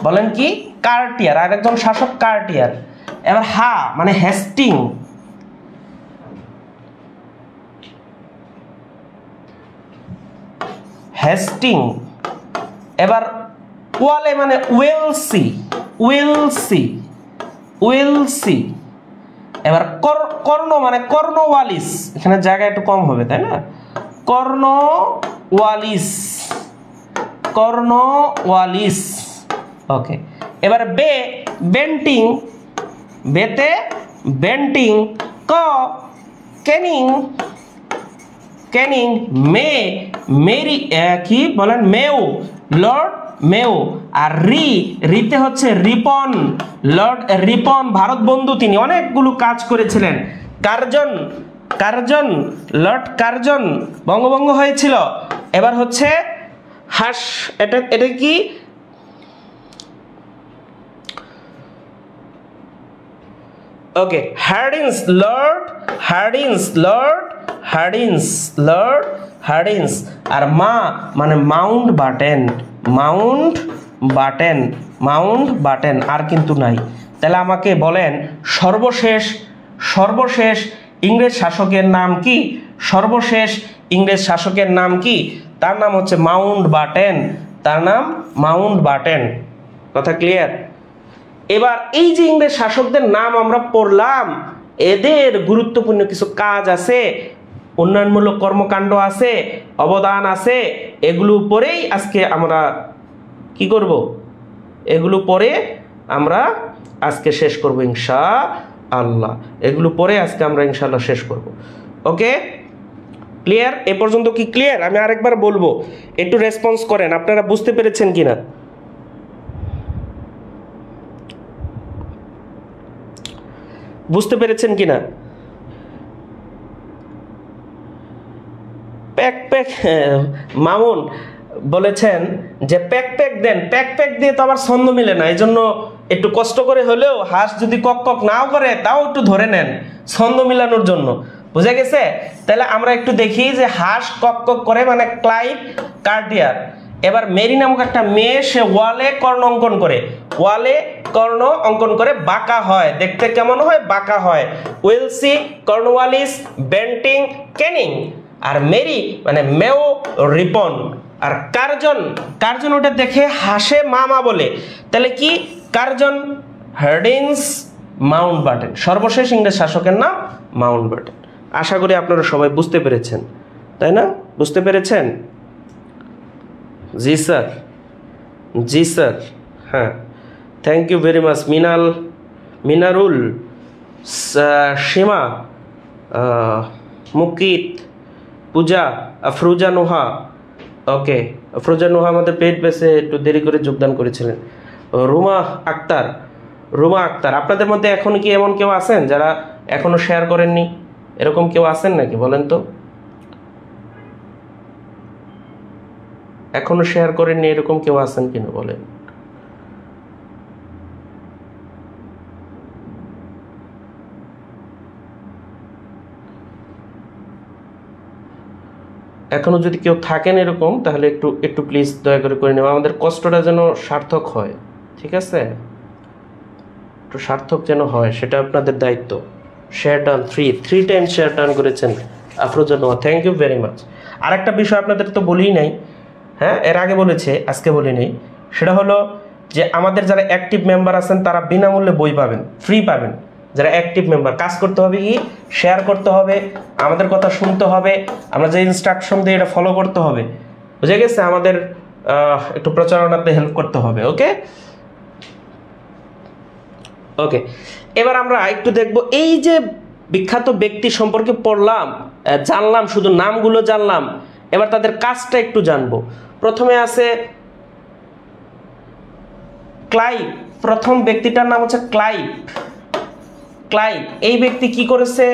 বলেন কি? কার্টিয়ার। আরেকজন শাসক কার্টিয়ার। এবার হা মানে হেস্টিং, হেস্টিং। এবার ওয়ালে মানে ওয়েলসি, ওয়েলসি, ওয়েলসি। এবার কর্ণ মানে কর্নওয়ালিস। এখানে জায়গা একটু কম হবে, তাই না? Cornwallis, Cornwallis. ওকে, এবার বে, বেন্টিং। বেতে বেন্টিং। ক, ক্যানিং, ক্যানিং। মে, মেরি, কি বলেন? মেও, লর্ড মেও। আর রি, রিতে হচ্ছে রিপন, লর্ড রিপন। ভারত বন্ধু, তিনি অনেকগুলো কাজ করেছিলেন। কার্জন, কার্জন, লর্ড কার্জন বঙ্গভঙ্গ হয়েছিল। এবার হচ্ছে হাস এটা কি? Okay, Hardinge lord, Hardinge lord, Hardinge lord, Hardinge. আর মা মানে Mountbatten, Mountbatten, Mountbatten. আর কিন্তু নাই। তাহলে আমাকে বলেন সর্বশেষ সর্বশেষ ইংরেজ শাসকের নাম কি? সর্বশেষ ইংরেজ শাসকের নাম কি? তার নাম হচ্ছে মাউন্ট বাটেন, তার নাম মাউন্ট বাটেন। কথা ক্লিয়ার? এবার এই যে ইংরেজ শাসকদের নাম আমরা পড়লাম, এদের গুরুত্বপূর্ণ কিছু কাজ আছে, উন্নয়নমূলক কর্মকাণ্ড আছে, অবদান আছে, এগুলো পরেই আজকে আমরা কি করব? এগুলো পরে আমরা আজকে শেষ করব ইনশাআল্লাহ। এগুলো পরে আজকে আমরা ইনশাআল্লাহ শেষ করব। ওকে, ক্লিয়ার? এ পর্যন্ত কি ক্লিয়ার? আমি আরেকবার বলবো, একটু রেসপন্স করেন, আপনারা বুঝতে পেরেছেন কিনা? বুঝতে পেরেছেন কিনা? প্যাক প্যাক মামুন বলেছেন যে প্যাক প্যাক দেন, প্যাক প্যাক দিয়ে তো আবার ছন্দ মিলে না, এই জন্য একটু কষ্ট করে হলেও হাঁস যদি কক কক নাও করে তাও একটু ধরে নেন ছন্দ মিলানোর জন্য। বুঝে গেছে? তাহলে আমরা একটু দেখি যে হাঁস কক কক করে মানে ক্লাইভ কার্ডিয়ার। এবার মেরি নামক একটা মেয়ে, সে ওয়ালে কর্ণ অঙ্কন করে, ওয়ালে কর্ণ অঙ্কন করে বাঁকা হয়। দেখতে কেমন হয়? বাঁকা হয়। ওয়েলসি, কর্নওয়ালিস, বেন্টিং, ক্যানিং। আর মেরি মানে মেও রিপন। আর কার্জন, কার্জন ওটা দেখে হাসে মামা বলে। তাহলে কি? Curzon, Hardinge, Mountbatten. সর্বশেষ ইংরেজ শাসকের নাম মাউন্ট বাটেন। আশা করি আপনারা সবাই বুঝতে পেরেছেন, তাই না? বুঝতে পেরেছেন? জি স্যার, জি স্যার। হ্যাঁ, thank you very much. Minarul, Sima, Mukit, Puja, Afruza Nuha. Okay, Afruza Nuha আমাদের পেইড পেজে একটু দেরি করে যোগদান করেছিলেন। রুমা আক্তার, রুমা আক্তার। আপনাদের মধ্যে এখন কি এমন কেউ আছেন যারা এখনো শেয়ার করেননি? এরকম কেউ আছেন নাকি? বলেন তো। এখনো শেয়ার করেননি এরকম কেউ আছেন কিনা বলেন? এখনো যদি কেউ থাকেন এরকম, তাহলে একটু প্লিজ দয়া করে নেব, আমাদের কষ্টটা যেন সার্থক হয়। ঠিক আছে? একটু সার্থক যেন হয়, সেটা আপনাদের দায়িত্ব। Share done, three Times share done করেছেন আফরোজা নোয়া, থ্যাংক ইউ ভেরি মাচ। আর একটা বিষয় আপনাদের তো বলিই নাই, হ্যাঁ, এর আগে বলেছে, আজকে বলি নেই। সেটা হলো যে আমাদের যারা অ্যাক্টিভ মেম্বার আছেন তারা বিনামূল্যে বই পাবেন, ফ্রি পাবেন। যারা অ্যাক্টিভ মেম্বার, কাজ করতে হবে কি? শেয়ার করতে হবে, আমাদের কথা শুনতে হবে, আমরা যে ইনস্ট্রাকশন দিয়ে এটা ফলো করতে হবে। বুঝে গেছে? আমাদের একটু প্রচারণাতে হেল্প করতে হবে। ওকে ওকে, এবার আমরা একটু দেখব এই যে বিখ্যাত ব্যক্তি সম্পর্কে পড়লাম, জানলাম, শুধু নামগুলো জানলাম, এবার তাদের কাজটা একটু জানবো। প্রথমে আছে ক্লাইভ। প্রথম ব্যক্তিটার নাম হচ্ছে ক্লাইভ। ক্লাইভ এই ব্যক্তি কি করেছে?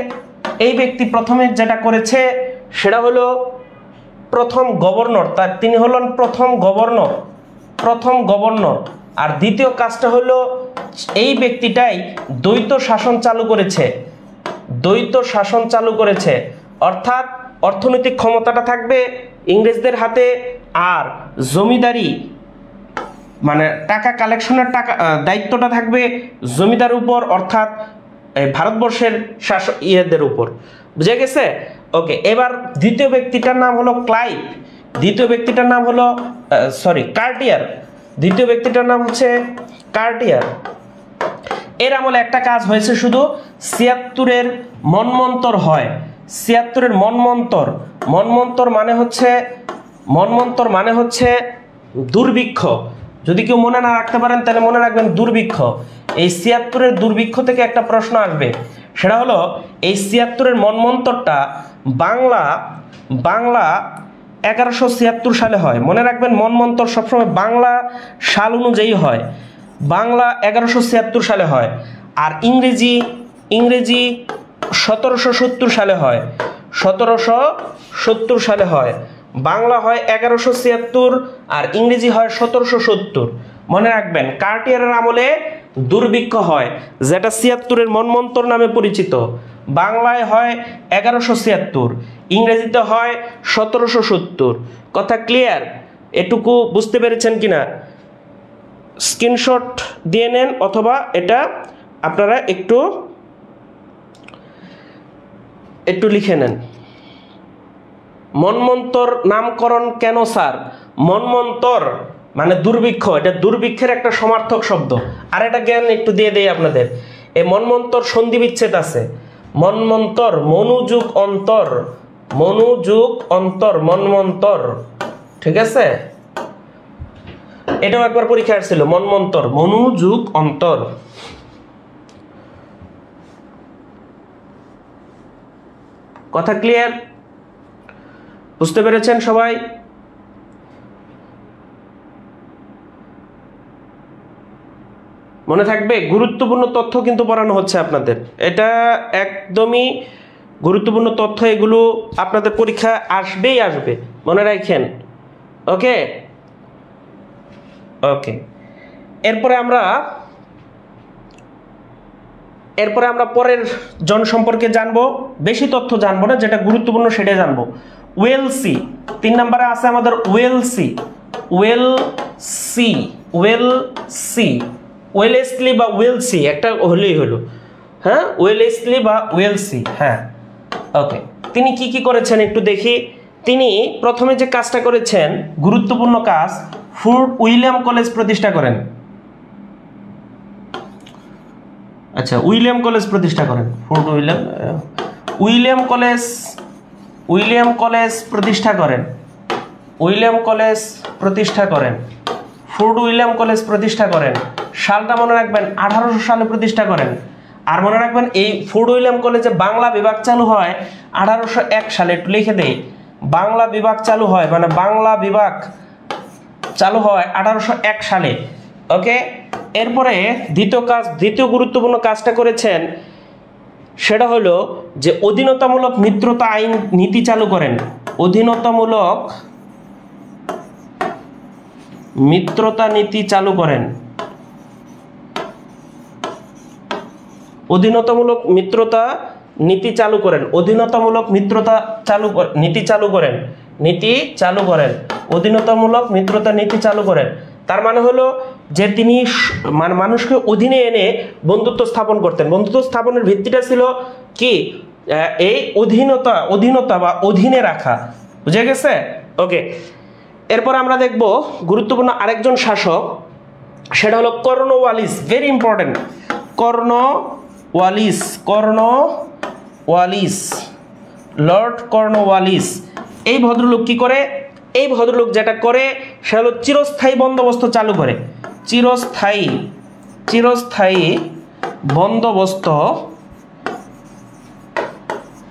এই ব্যক্তি প্রথমে যেটা করেছে সেটা হলো প্রথম গভর্নর, তিনি হলেন প্রথম গভর্নর, প্রথম গভর্নর। আর দ্বিতীয় কাজটা হলো এই ব্যক্তিটাই দ্বৈত শাসন চালু করেছে, দ্বৈত শাসন চালু করেছে। অর্থাৎ অর্থনৈতিক ক্ষমতাটা থাকবে ইংরেজদের হাতে, আর জমিদারি মানে টাকা কালেকশনের দায়িত্বটা থাকবে জমিদার উপর, অর্থাৎ ভারতবর্ষের শাসক ইয়েদের উপর। বুঝে গেছে? ওকে, এবার দ্বিতীয় ব্যক্তিটার নাম হলো ক্লাইভ, দ্বিতীয় ব্যক্তিটার নাম হলো কার্টিয়ার, দ্বিতীয় ব্যক্তিটার নাম হচ্ছে কার্টিয়ার। এর আমলে একটা কাজ হয়েছে, শুধু ৭৬-এর মন্বন্তর হয়। ৭৬-এর মন্বন্তর, মন্বন্তর মানে হচ্ছে দুর্ভিক্ষ। যদি কেউ মনে না রাখতে পারেন তাহলে মনে রাখবেন দুর্ভিক্ষ। এই ৭৬-এর দুর্ভিক্ষ থেকে একটা প্রশ্ন আসবে, সেটা হলো এই ৭৬-এর মন্বন্তরটা বাংলা ১১৭৬ সালে হয়। মনে রাখবেন মন্বন্তর সবসময় বাংলা সাল অনুযায়ী হয়, বাংলা ১১৭৬ সালে হয়, আর ইংরেজি ১৭৭০ সালে হয়, ১৭৭০ সালে হয়। বাংলা হয় 1176 আর ইংরেজি হয় 1770। মনে রাখবেন কার্টিয়ারের আমলে দুর্ভিক্ষ হয়, যেটা 76-এর মন্বন্তর নামে পরিচিত। বাংলায় হয় 1176, ইংরেজিতে হয় 1770। কথা ক্লিয়ার? এটুকু বুঝতে পেরেছেন কিনা? স্ক্রিনশট দিয়ে নেন, অথবা এটা আপনারা একটু লিখে নেন। মন্বন্তর নামকরণ কেন স্যার? মন্বন্তর মানে দুর্ভিক্ষ, এটা দুর্ভিক্ষের একটা সমার্থক শব্দ। আর এটা জ্ঞান একটু দিয়ে দেই আপনাদের। এই মন্বন্তর সন্ধি বিচ্ছেদ আছে। মন্বন্তর, মনুযুগ অন্তর, মনুযুগ অন্তর, মন্বন্তর, ঠিক আছে? এটাও একবার পরীক্ষা আসছিল, মন্বন্তর, মনুযুগ অন্তর। কথা ক্লিয়ার? বুঝতে পেরেছেন সবাই? মনে থাকবে, গুরুত্বপূর্ণ তথ্য কিন্তু পড়ানো হচ্ছে আপনাদের। এটা একদমই গুরুত্বপূর্ণ তথ্য, এগুলো আপনাদের পরীক্ষা আসবেই আসবে, মনে রাখেন। ওকে ওকে এরপরে আমরা পরের জন সম্পর্কে জানবো। বেশি তথ্য জানবো না, যেটা গুরুত্বপূর্ণ সেটাই জানবো। ওয়েলসি 3 নম্বরে আছে আমাদের ওয়েলসি। ওয়েলেসলি বা ওয়েলসি একটা হলেই হলো, হ্যাঁ, ওয়েলেসলি বা ওয়েলসি, হ্যাঁ। ওকে, তিনি কি করেছেন একটু দেখি। তিনি প্রথমে যে কাজটা করেছেন, গুরুত্বপূর্ণ কাজ, ফোর্ট উইলিয়াম কলেজ প্রতিষ্ঠা করেন। আচ্ছা, উইলিয়াম কলেজ প্রতিষ্ঠা করেন। ফোর্ট উইলিয়াম কলেজ প্রতিষ্ঠা করেন। ফোর্ট উইলিয়াম কলেজ প্রতিষ্ঠা করেন। সালটা মনে রাখবেন, 1800 সালে প্রতিষ্ঠা করেন। আর মনে রাখবেন এই ফোর্ট উইলিয়াম কলেজে বাংলা বিভাগ চালু হয় 1801 সালে। একটু লিখে দেই, বাংলা বিভাগ চালু হয়, মানে বাংলা বিভাগ চালু হয় 1801 সালে। ওকে, এরপরে দ্বিতীয় গুরুত্বপূর্ণ কাজটা করেছেন, সেটা হলো যে অধীনতামূলক মিত্রতা আইন নীতি চালু করেন। অধীনতামূলক মিত্রতা নীতি চালু করেন। অধীনতামূলক মিত্রতা নীতি চালু করেন। অধীনতামূলক মিত্রতা নীতি চালু করেন। অধীনতামূলক মিত্রতা নীতি চালু করেন। তার মানে হলো যে তিনি মানুষকে অধীনে এনে বন্ধুত্ব স্থাপন করতেন। বন্ধুত্ব স্থাপনের ভিত্তিটা ছিল কি? এই অধীনতা বা অধীনে রাখা। বুঝে গেছে? ওকে, এরপর আমরা দেখব গুরুত্বপূর্ণ আরেকজন শাসক, সেটা হলো Cornwallis. Very important, Cornwallis, Lord Cornwallis. এই ভদ্রলোক কি করে? এই ভদ্রলোক যেটা করে সে হলো চিরস্থায়ী বন্দোবস্ত চালু করে। চিরস্থায়ী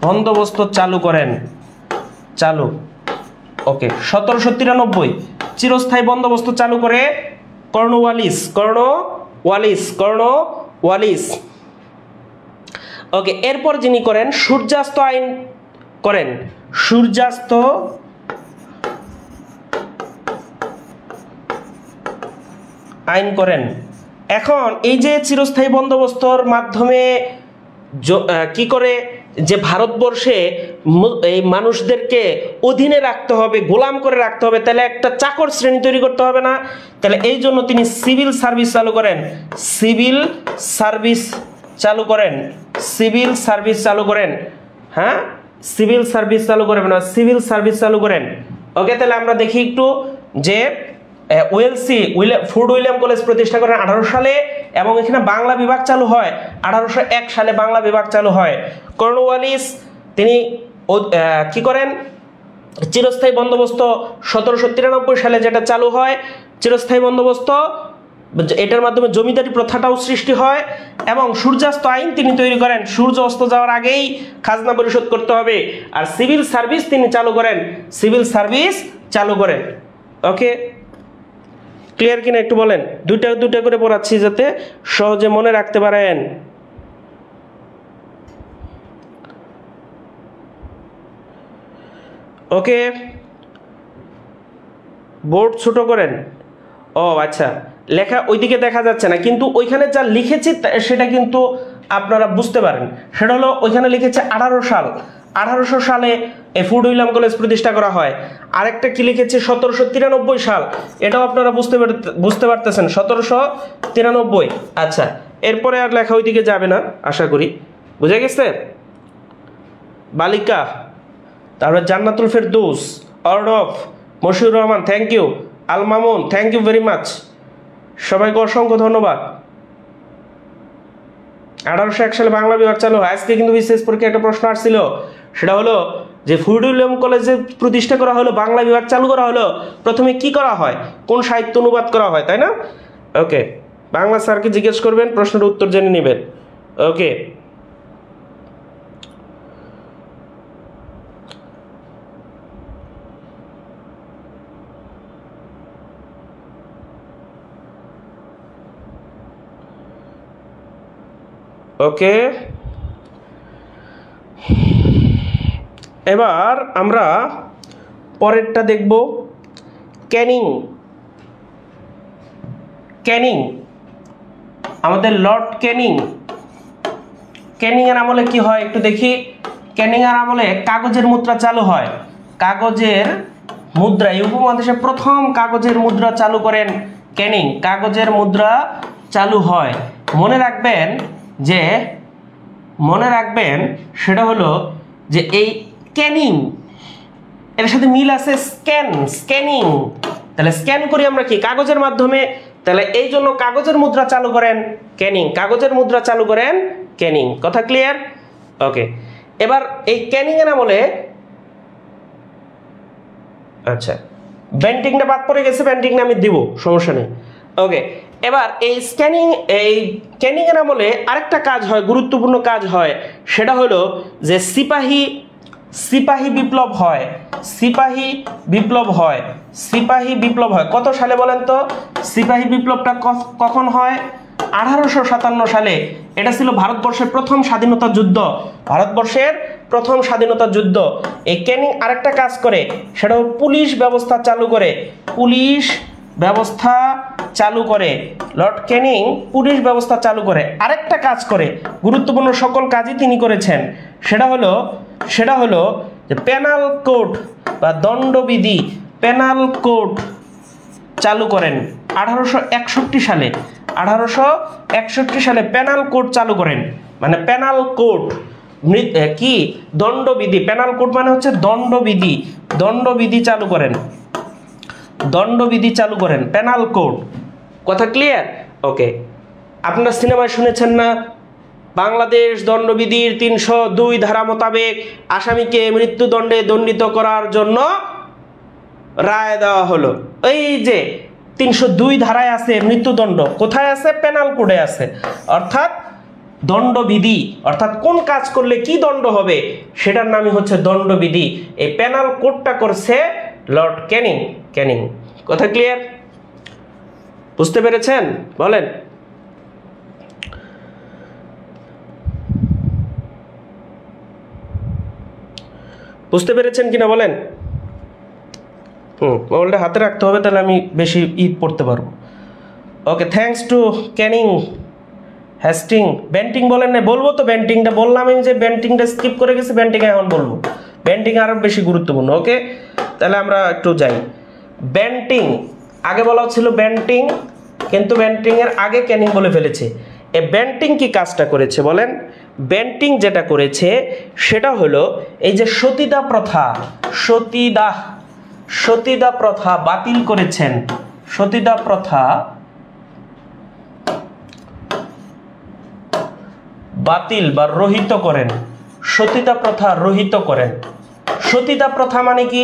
বন্দোবস্ত চালু করেন। ওকে, 1793 চিরস্থায়ী বন্দোবস্ত চালু করে কর্নওয়ালিস। ওকে, এরপর যিনি করেন সূর্যাস্ত আইন করেন। সূর্যাস্ত আইন করেন। এখন এই যে চিরস্থায়ী বন্দোবস্তর মাধ্যমে কি করে যে ভারতবর্ষে এই মানুষদেরকে অধীনে রাখতে হবে, গোলাম করে রাখতে হবে, তাহলে একটা চাকর শ্রেণী তৈরি করতে হবে না? তাহলে এই জন্য তিনি সিভিল সার্ভিস চালু করেন। হ্যাঁ, সিভিল সার্ভিস চালু করেন। ওকে, তাহলে আমরা দেখি একটু যে ফোর্ট উইলিয়াম কলেজ প্রতিষ্ঠা করেন 1800 সালে, এবং এখানে বাংলা বিভাগ চালু হয় 1801 সালে। বাংলা বিভাগ চালু হয়। কর্নওয়ালিস তিনি কি করেন? চিরস্থায়ী বন্দোবস্ত 1793 সালে যেটা চালু হয়, চিরস্থায়ী বন্দোবস্ত, এটার মাধ্যমে জমিদারি প্রথাটাও সৃষ্টি হয়, এবং সূর্যাস্ত আইন তিনি তৈরি করেন। সূর্য অস্ত যাওয়ার আগেই খাজনা পরিশোধ করতে হবে। আর সিভিল সার্ভিস তিনি চালু করেন। ওকে, ক্লিয়ার কিনা একটু বলেন? দুইটা করে পড়াচ্ছি যাতে সহজে মনে রাখতে পারেন। ওকে, বোর্ড ছোট করেন। ও আচ্ছা, লেখা ওইদিকে দেখা যাচ্ছে না, কিন্তু ওইখানে যা লিখেছি সেটা কিন্তু আপনারা বুঝতে পারেন। সেটা হলো ওইখানে লিখেছে 18 সাল, 1800 সালে এই ফুড উইলিয়াম কলেজ প্রতিষ্ঠা করা হয়। আরেকটা কি লিখেছে 1793 সাল, এটাও আপনারা বুঝতে পারতেছেন 1793। আচ্ছা, এরপরে আর লেখা ওইদিকে যাবে না আশা করি, বুঝে গেছে। বালিকা, তারপরে জান্নাতুল ফেরদৌস, অর্ডফ, Moshiur Rahman, thank you, Al Mamun, thank you very much, সবাইকে অসংখ্য ধন্যবাদ। 1801 সালে বাংলা বিভাগ চালু হয়। আজকে কিন্তু বিশেষ পরীক্ষায় একটা প্রশ্ন আসছিল, সেটা হলো যে ফুড উইলিয়াম কলেজে প্রতিষ্ঠা করা হলো, বাংলা বিভাগ চালু করা হলো, প্রথমে কি করা হয়, কোন সাহিত্য অনুবাদ করা হয়, তাই না? ওকে, বাংলা স্যারকে জিজ্ঞেস করবেন, প্রশ্নের উত্তর জেনে নেবেন। ওকে, ওকে, এবার আমরা পরেরটা দেখব, ক্যানিং। ক্যানিং, আমাদের লর্ড ক্যানিং। ক্যানিং এর আমলে কি হয় একটু দেখি। ক্যানিং এর আমলে কাগজের মুদ্রা চালু হয়। কাগজের মুদ্রা, এই উপমহাদেশে প্রথম কাগজের মুদ্রা চালু করেন ক্যানিং। কাগজের মুদ্রা চালু হয়। মনে রাখবেন সেটা হলো যে এই ক্যানিং এর সাথে মিল আছে স্ক্যানিং। তাহলে স্ক্যান করি আমরা কি কাগজের মাধ্যমে, তাহলে এই জন্য কাগজের মুদ্রা চালু করেন ক্যানিং। কাগজের মুদ্রা চালু করেন ক্যানিং। কথা ক্লিয়ার? ওকে, এবার এই ক্যানিং এর আমলে, আচ্ছা বেন্টিংটা বাদ পড়ে গেছে, বেন্টিংটা আমি দিব, সমস্যা নেই। ওকে, এবার এই ক্যানিং এর আমলে আরেকটা কাজ হয়, গুরুত্বপূর্ণ কাজ হয়, সেটা হলো যে সিপাহী বিপ্লব হয়। সিপাহী বিপ্লব হয় কত সালে বলেন তো? সিপাহী বিপ্লবটা কখন হয়? 1857 সালে। এটা ছিল ভারতবর্ষের প্রথম স্বাধীনতা যুদ্ধ। এই ক্যানিং আরেকটা কাজ করে, সেটা পুলিশ ব্যবস্থা চালু করে। লর্ড ক্যানিং পুলিশ ব্যবস্থা চালু করে। আরেকটা কাজ করে, গুরুত্বপূর্ণ সকল কাজই তিনি করেছেন, সেটা হলো যে পেনাল কোড বা দণ্ডবিধি, পেনাল কোড চালু করেন 1861 সালে। 1861 সালে পেনাল কোড চালু করেন। মানে পেনাল কোড কি? দণ্ডবিধি। পেনাল কোড মানে হচ্ছে দণ্ডবিধি চালু করেন, পেনাল কোড। কথা ক্লিয়ার? ওকে, আপনারা সিনেমায় শুনেছেন না, বাংলাদেশ দণ্ডবিধির 302 ধারা মোতাবেক আসামিকে মৃত্যুদণ্ডে দণ্ডিত করার জন্য রায় দেওয়া হলো। এই যে 302 ধারায় আছে মৃত্যুদণ্ড, কোথায় আছে? পেনাল কোডে আছে। অর্থাৎ দণ্ডবিধি, অর্থাৎ কোন কাজ করলে কি দণ্ড হবে সেটার নামই হচ্ছে দণ্ডবিধি। এই পেনাল কোডটা করছে লর্ড ক্যানিং। কথা ক্লিয়ার? বুঝতে পেরেছেন? বলেন। বুঝতে পেরেছেন কিনা বলেন? মোবাইলটা হাতে রাখতে হবে, তাহলে আমি বেশি পড়তে পারবো। Okay, thanks to Canning, Hastings. Bentinck বলেন না? বলবো তো, বেন্টিংটা বললাম আমি যে বেন্টিংটা স্কিপ করে গেছি, বেন্টিং এখন বলবো। বেন্টিং আরো বেশি গুরুত্বপূর্ণ। ওকে, তাহলে আমরা একটু যাই। বেন্টিং আগে বলা ছিল বেন্টিং, কিন্তু বেন্টিং এর আগে ক্যানিং বলে ফেলেছে। এই বেন্টিং কি কাজটা করেছে বলেন? বেন্টিং যেটা করেছে সেটা হলো এই যে সতীদাহ প্রথা বাতিল করেছেন। সতীদাহ প্রথা বাতিল বা রহিত করেন। সতীদাহ প্রথা রহিত করেন। সতীদাহ প্রথা মানে কি?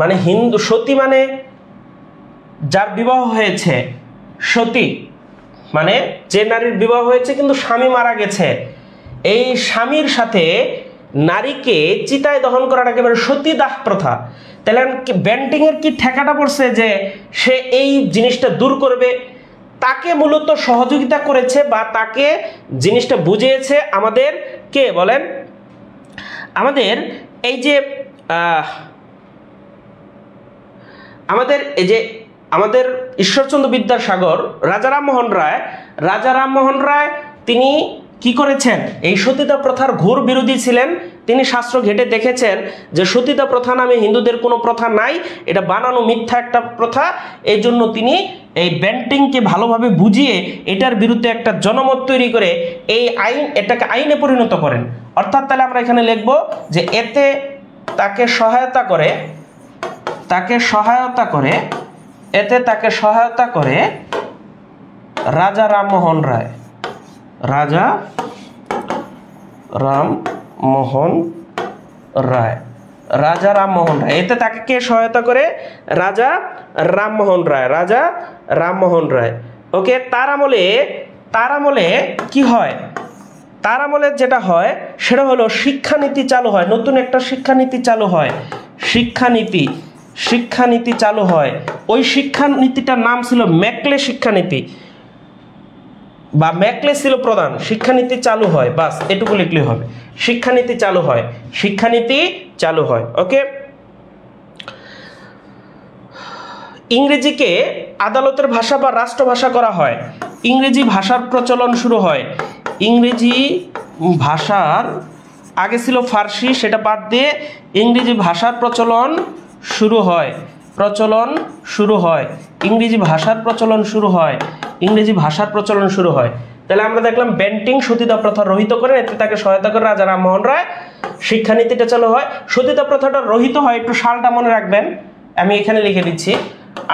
মানে হিন্দু সতী মানে যার বিবাহ হয়েছে, সতী মানে যে নারীর বিবাহ হয়েছে কিন্তু স্বামী মারা গেছে, এই স্বামীর সাথে নারীকে চিতায় দহন করাটা একেবারে সতীদাহ প্রথা। তাহলে বেন্টিং এর কি ঠেকাটা পড়ছে যে সে এই জিনিসটা দূর করবে? তাকে মূলত সহযোগিতা করেছে বা তাকে জিনিসটা বুঝিয়েছে আমাদের কে বলেন? আমাদের এই যে আমাদের ঈশ্বরচন্দ্র বিদ্যাসাগর, রাজা রামমোহন রায় তিনি কি করেছেন, এই সতীদাহ প্রথার ঘোর বিরোধী ছিলেন। তিনি শাস্ত্র ঘেটে দেখেছেন যে সতীদাহ প্রথা নামে হিন্দুদের কোনো প্রথা নাই, এটা বানানো মিথ্যা একটা প্রথা। এই জন্য তিনি এই বেন্টিংকে ভালোভাবে বুঝিয়ে এটার বিরুদ্ধে একটা জনমত তৈরি করে এটাকে আইনে পরিণত করেন। অর্থাৎ তাহলে আমরা এখানে লিখব যে এতে তাকে সহায়তা করে রাজা রামমোহন রায়। এতে তাকে কে সহায়তা করে? রাজা রামমোহন রায়। ওকে, তার আমলে কি হয়? তার আমলে যেটা হয় সেটা হলো শিক্ষানীতি চালু হয়, নতুন একটা শিক্ষানীতি চালু হয়। ওই শিক্ষানীতিটার নাম ছিল ম্যাকলে শিক্ষানীতি, বা ম্যাকলে ছিল প্রধান। শিক্ষানীতি চালু হয়, বাস এটুকু লিখলে হবে। শিক্ষানীতি চালু হয়। ওকে, ইংরেজিকে আদালতের ভাষা বা রাষ্ট্রভাষা করা হয়। ইংরেজি ভাষার প্রচলন শুরু হয়। ইংরেজি ভাষার আগে ছিল ফার্সি, সেটা বাদ দিয়ে ইংরেজি ভাষার প্রচলন শুরু হয়। ইংরেজি ভাষার প্রচলন শুরু হয়। তাহলে আমরা দেখলাম বেন্টিং সতীদাহ প্রথা রহিত করে, এতে তাকে সহায়তা করে রাজা রামমোহন রায়। শিক্ষানীতিটা চালু হয়। সতীদাহ প্রথাটা রহিত হয়, একটু সালটা মনে রাখবেন, আমি এখানে লিখে দিচ্ছি।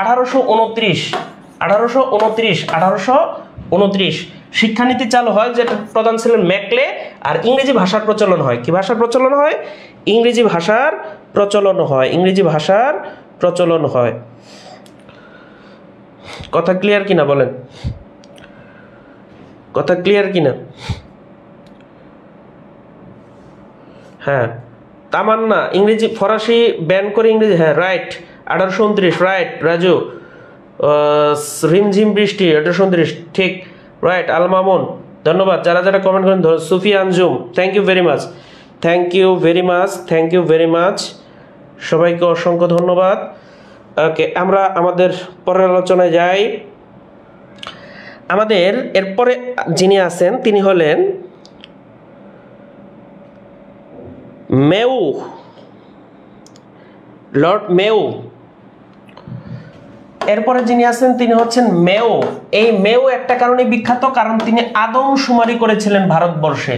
1829 শিক্ষানীতি চালু হয়, যেটা প্রধান ছিলেন ম্যাকলে। আর ইংরেজি ভাষার প্রচলন হয়। কি ভাষার প্রচলন হয়? ইংরেজি ভাষার প্রচলন হয়। কথা ক্লিয়ার কিনা বলেন? হ্যাঁ, তামান্না ইংরেজি ফরাসি ব্যান করে ইংরেজি, হ্যাঁ রাইট। 1829 রাইট রাজু। রিমঝিম বৃষ্টি 1829 ঠিক রাইট। আল মামুন ধন্যবাদ। যারা কমেন্ট করেন, Sufi Anjum thank you very much, সবাইকে অসংখ্য ধন্যবাদ। ওকে, আমরা আমাদের পরের আলোচনায় যাই। আমাদের এরপরে যিনি আছেন তিনি হলেন লর্ড মেও। এরপরে যিনি আছেন তিনি হচ্ছেন মেও। এই মেও একটা কারণে বিখ্যাত, কারণ তিনি আদমশুমারি করেছিলেন ভারতবর্ষে।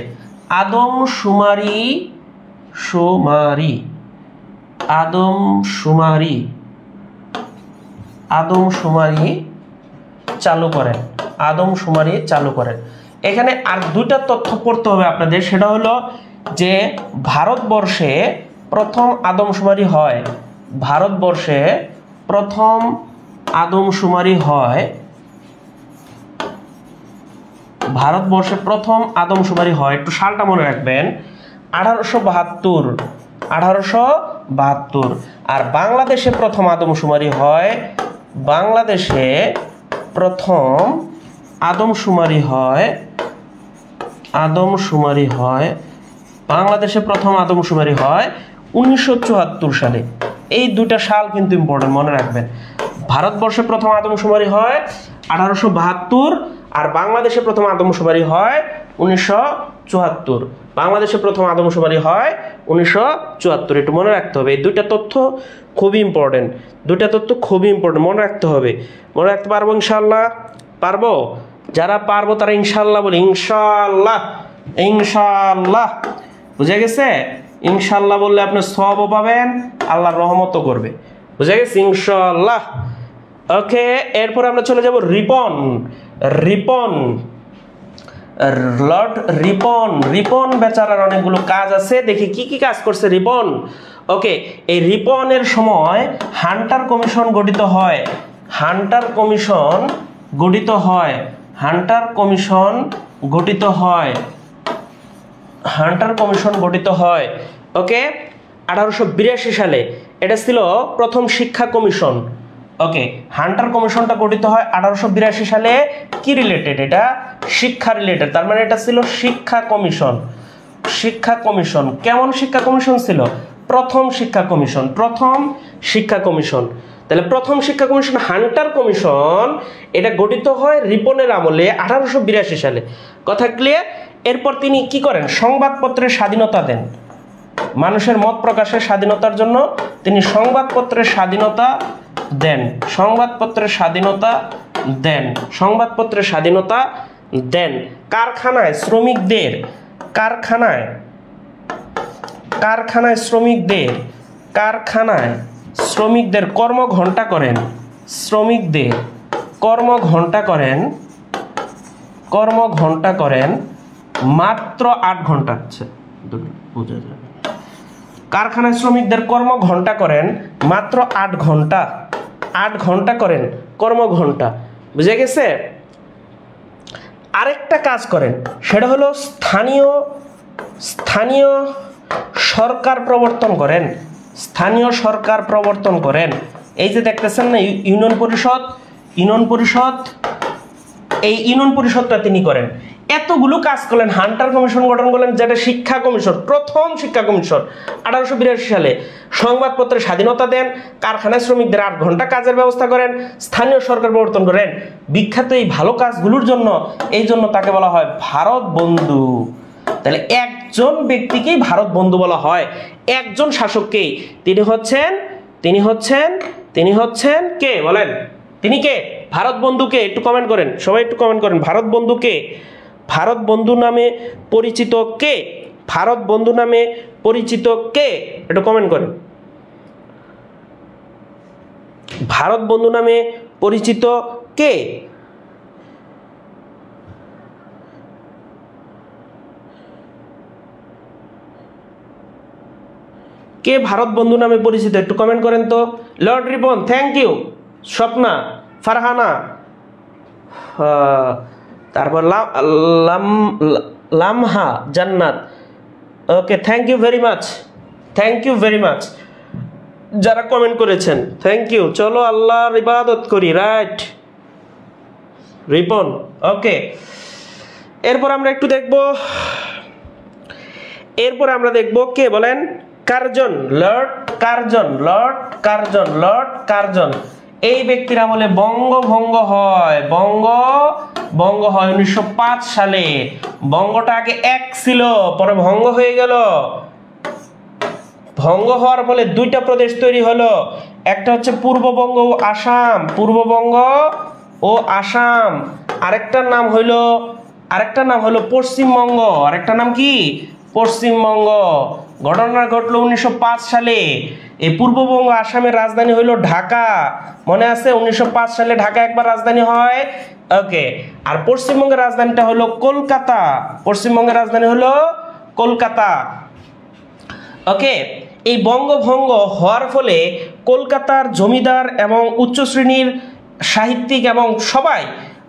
আদমশুমারি চালু করেন। এখানে আর দুইটা তথ্য পড়তে হবে আপনাদের, সেটা হলো যে ভারতবর্ষে প্রথম আদমশুমারি হয়। একটু সালটা মনে রাখবেন, 1872। আর বাংলাদেশে প্রথম আদমশুমারি হয়, বাংলাদেশে প্রথম আদমশুমারি হয় 1974 সালে। এই দুটা সাল কিন্তু ইম্পর্টেন্ট, মনে রাখবেন। ভারতবর্ষে প্রথম আদমশুমারি হয় 1872, আর বাংলাদেশে প্রথম আদমশুমারি হয় 1974। বাংলাদেশে প্রথম আদমশুমারি হয় 1974, একটু মনে রাখতে হবে। এই দুইটা তথ্য খুবই ইম্পর্টেন্ট, মনে রাখতে হবে। মনে রাখতে পারবো ইনশাআল্লাহ? পারবো? যারা পারবো তারা ইনশাআল্লাহ বলি। ইনশাআল্লাহ বুঝে গেছে? ইনশাআল্লাহ বললে আপনি সওয়াবও পাবেন, আল্লাহর রহমতও করবে। বুঝে গেছে? ইনশাআল্লাহ। ওকে, এরপর আমরা চলে যাব রিপন। লর্ড রিপন বেচারার অনেকগুলো কাজ আছে, দেখি কি কি কাজ করছে রিপন। ওকে, এই রিপনের সময় হান্টার কমিশন গঠিত হয়। হান্টার কমিশন গঠিত হয়। ওকে, 1882 সালে এটা ছিল প্রথম শিক্ষা কমিশন। ওকে, হান্টার কমিশনটা গঠিত হয় 1882 সালে। কি রিলেটেড? এটা শিক্ষা রিলেটেড, তার মানে এটা ছিল শিক্ষা কমিশন। কেমন শিক্ষা কমিশন ছিল? প্রথম শিক্ষা কমিশন। তাহলে প্রথম শিক্ষা কমিশন হান্টার কমিশন এটা গঠিত হয় রিপনের আমলে 1882 সালে। কথা ক্লিয়ার? এরপর তিনি কি করেন? সংবাদপত্রের স্বাধীনতা দেন, মানুষের মত প্রকাশের স্বাধীনতার জন্য তিনি সংবাদপত্রের স্বাধীনতা দেন, সংবাদপত্রের স্বাধীনতা দেন, সংবাদপত্রের স্বাধীনতা দেন। কারখানায় শ্রমিকদের, কারখানায় শ্রমিকদের কর্মঘণ্টা করেন, শ্রমিকদের কর্মঘণ্টা করেন মাত্র 8 ঘন্টা। আচ্ছা বোঝা যাবে, কারখানায় শ্রমিকদের কর্মঘণ্টা করেন মাত্র 8 ঘন্টা, 8 ঘন্টা করেন কর্মঘণ্টা। বুঝে গেছে? আরেকটা কাজ করেন, সেটা হলো স্থানীয় সরকার প্রবর্তন করেন, স্থানীয় সরকার প্রবর্তন করেন। এই যে দেখতেছেন না ইউনিয়ন পরিষদ, এই ইউনিয়ন পরিষদটা তিনি করেন। এতগুলো কাজ করলেন, হান্টার কমিশন গঠন করলেন, যেটা শিক্ষা কমিশন, প্রথম শিক্ষা কমিশন 1882 সালে। সংবাদপত্রের স্বাধীনতা দেন, কারখানায় শ্রমিকদের 8 ঘন্টা কাজের ব্যবস্থা করেন, স্থানীয় সরকার প্রবর্তন করেন। বিখ্যাত এই ভালো কাজগুলোর জন্য, এই জন্য তাকে বলা হয় ভারত বন্ধু। তাহলে একজন ব্যক্তিকেই ভারত বন্ধু বলা হয়, একজন শাসককেই। তিনি হচ্ছেন কে বলেন? তিনি কে? ভারত বন্ধুকে একটু কমেন্ট করেন, সবাই একটু কমেন্ট করেন। ভারত বন্ধুকে, ভারত বন্ধু নামে পরিচিত কে? ভারত বন্ধু নামে পরিচিত কে? একটু কমেন্ট করেন। ভারত বন্ধু নামে পরিচিত কে? কে ভারত বন্ধু নামে পরিচিত? একটু কমেন্ট করেন তো। Lord Ripon, thank you. Swapna, Farhana, তারপর Lamha Jannat, okay, thank you very much, thank you very much যারা কমেন্ট করেছেন, থ্যাংক ইউ। চলো আল্লাহর ইবাদত করি, রাইট রিপন, ওকে। এরপর আমরা একটু দেখব, কে বলেন? Curzon, Lord Curzon, Lord Curzon, Lord Curzon. এই ব্যক্তির আমলে বঙ্গভঙ্গ হয়, বঙ্গ হয় 1905 সালে। বঙ্গটা আগে এক ছিল, পরে ভঙ্গ হয়ে গেল। ভঙ্গ হওয়ার ফলে 2টা প্রদেশ তৈরি হলো, একটা হচ্ছে পূর্ববঙ্গ ও আসাম, পূর্ববঙ্গ ও আসাম। আরেকটার নাম হলো পশ্চিমবঙ্গ, আরেকটার নাম কি? পশ্চিমবঙ্গ। ঘটনা ঘটলো 1905 সালে। এই পূর্ববঙ্গ আসামের রাজধানী হলো ঢাকা, মনে আছে? 1905 সালে ঢাকা একবার রাজধানী হয়, ওকে। আর পশ্চিমবঙ্গের রাজধানীটা হলো কলকাতা, পশ্চিমবঙ্গের রাজধানী হলো কলকাতা, ওকে। এই বঙ্গভঙ্গ হওয়ার ফলে কলকাতার জমিদার এবং উচ্চ শ্রেণীর সাহিত্যিক এবং সবাই,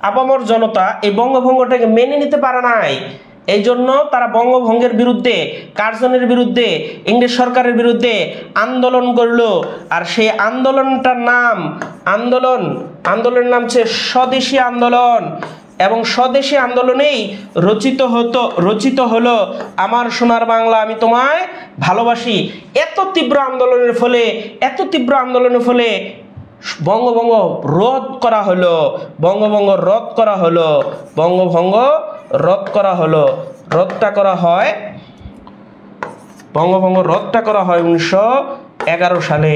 আপামর জনতা এই বঙ্গভঙ্গটাকে মেনে নিতে পারে নাই। এই জন্য তারা বঙ্গভঙ্গের বিরুদ্ধে, কার্জনের বিরুদ্ধে, ইংরেজ সরকারের বিরুদ্ধে আন্দোলন করলো। আর সেই আন্দোলনটার নাম, আন্দোলনের নাম হচ্ছে স্বদেশী আন্দোলন। এবং স্বদেশী আন্দোলনেই রচিত হলো আমার সোনার বাংলা আমি তোমায় ভালোবাসি। এত তীব্র আন্দোলনের ফলে বঙ্গভঙ্গ রদ করা হলো, বঙ্গভঙ্গ রদ করা হলো, বঙ্গভঙ্গ রদ করা হলো। বঙ্গভঙ্গ রদটা করা হয় 1911 সালে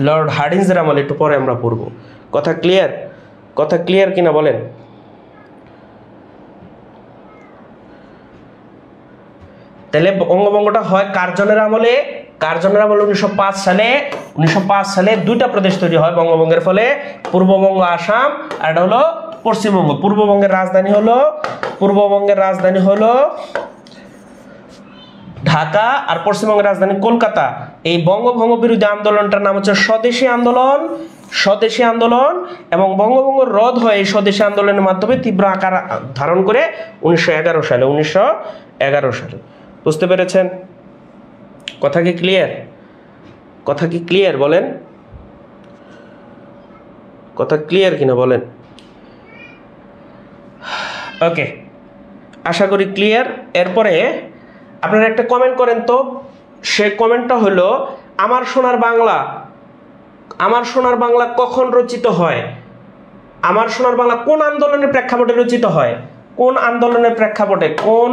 লর্ড হার্ডিঞ্জের আমলে। একটু পরে আমরা পড়ব। কথা ক্লিয়ার কিনা বলেন? তাহলে বঙ্গভঙ্গটা হয় কার্জনের আমলে। 1905 সালে 2টা প্রদেশ তৈরি হয় বঙ্গভঙ্গের ফলে, পূর্ববঙ্গ আসাম, আর এটা হলো পশ্চিমবঙ্গ। পূর্ববঙ্গের রাজধানী হলো ঢাকা, আর পশ্চিমবঙ্গের রাজধানী কলকাতা। এই বঙ্গভঙ্গ বিরোধী আন্দোলনটার নাম হচ্ছে স্বদেশী আন্দোলন। এবং বঙ্গভঙ্গ রদ হয় এই স্বদেশী আন্দোলনের মাধ্যমে তীব্র আকার ধারণ করে 1911 সালে। বুঝতে পেরেছেন? কথা কি ক্লিয়ার বলেন? কথা ক্লিয়ার কিনা বলেন? ওকে, আশা করি ক্লিয়ার। এরপরে আপনারা একটা কমেন্ট করেন তো। সে কমেন্টটা হলো আমার সোনার বাংলা, আমার সোনার বাংলা কখন রচিত হয়? আমার সোনার বাংলা কোন আন্দোলনের প্রেক্ষাপটে রচিত হয়? কোন আন্দোলনের প্রেক্ষাপটে? কোন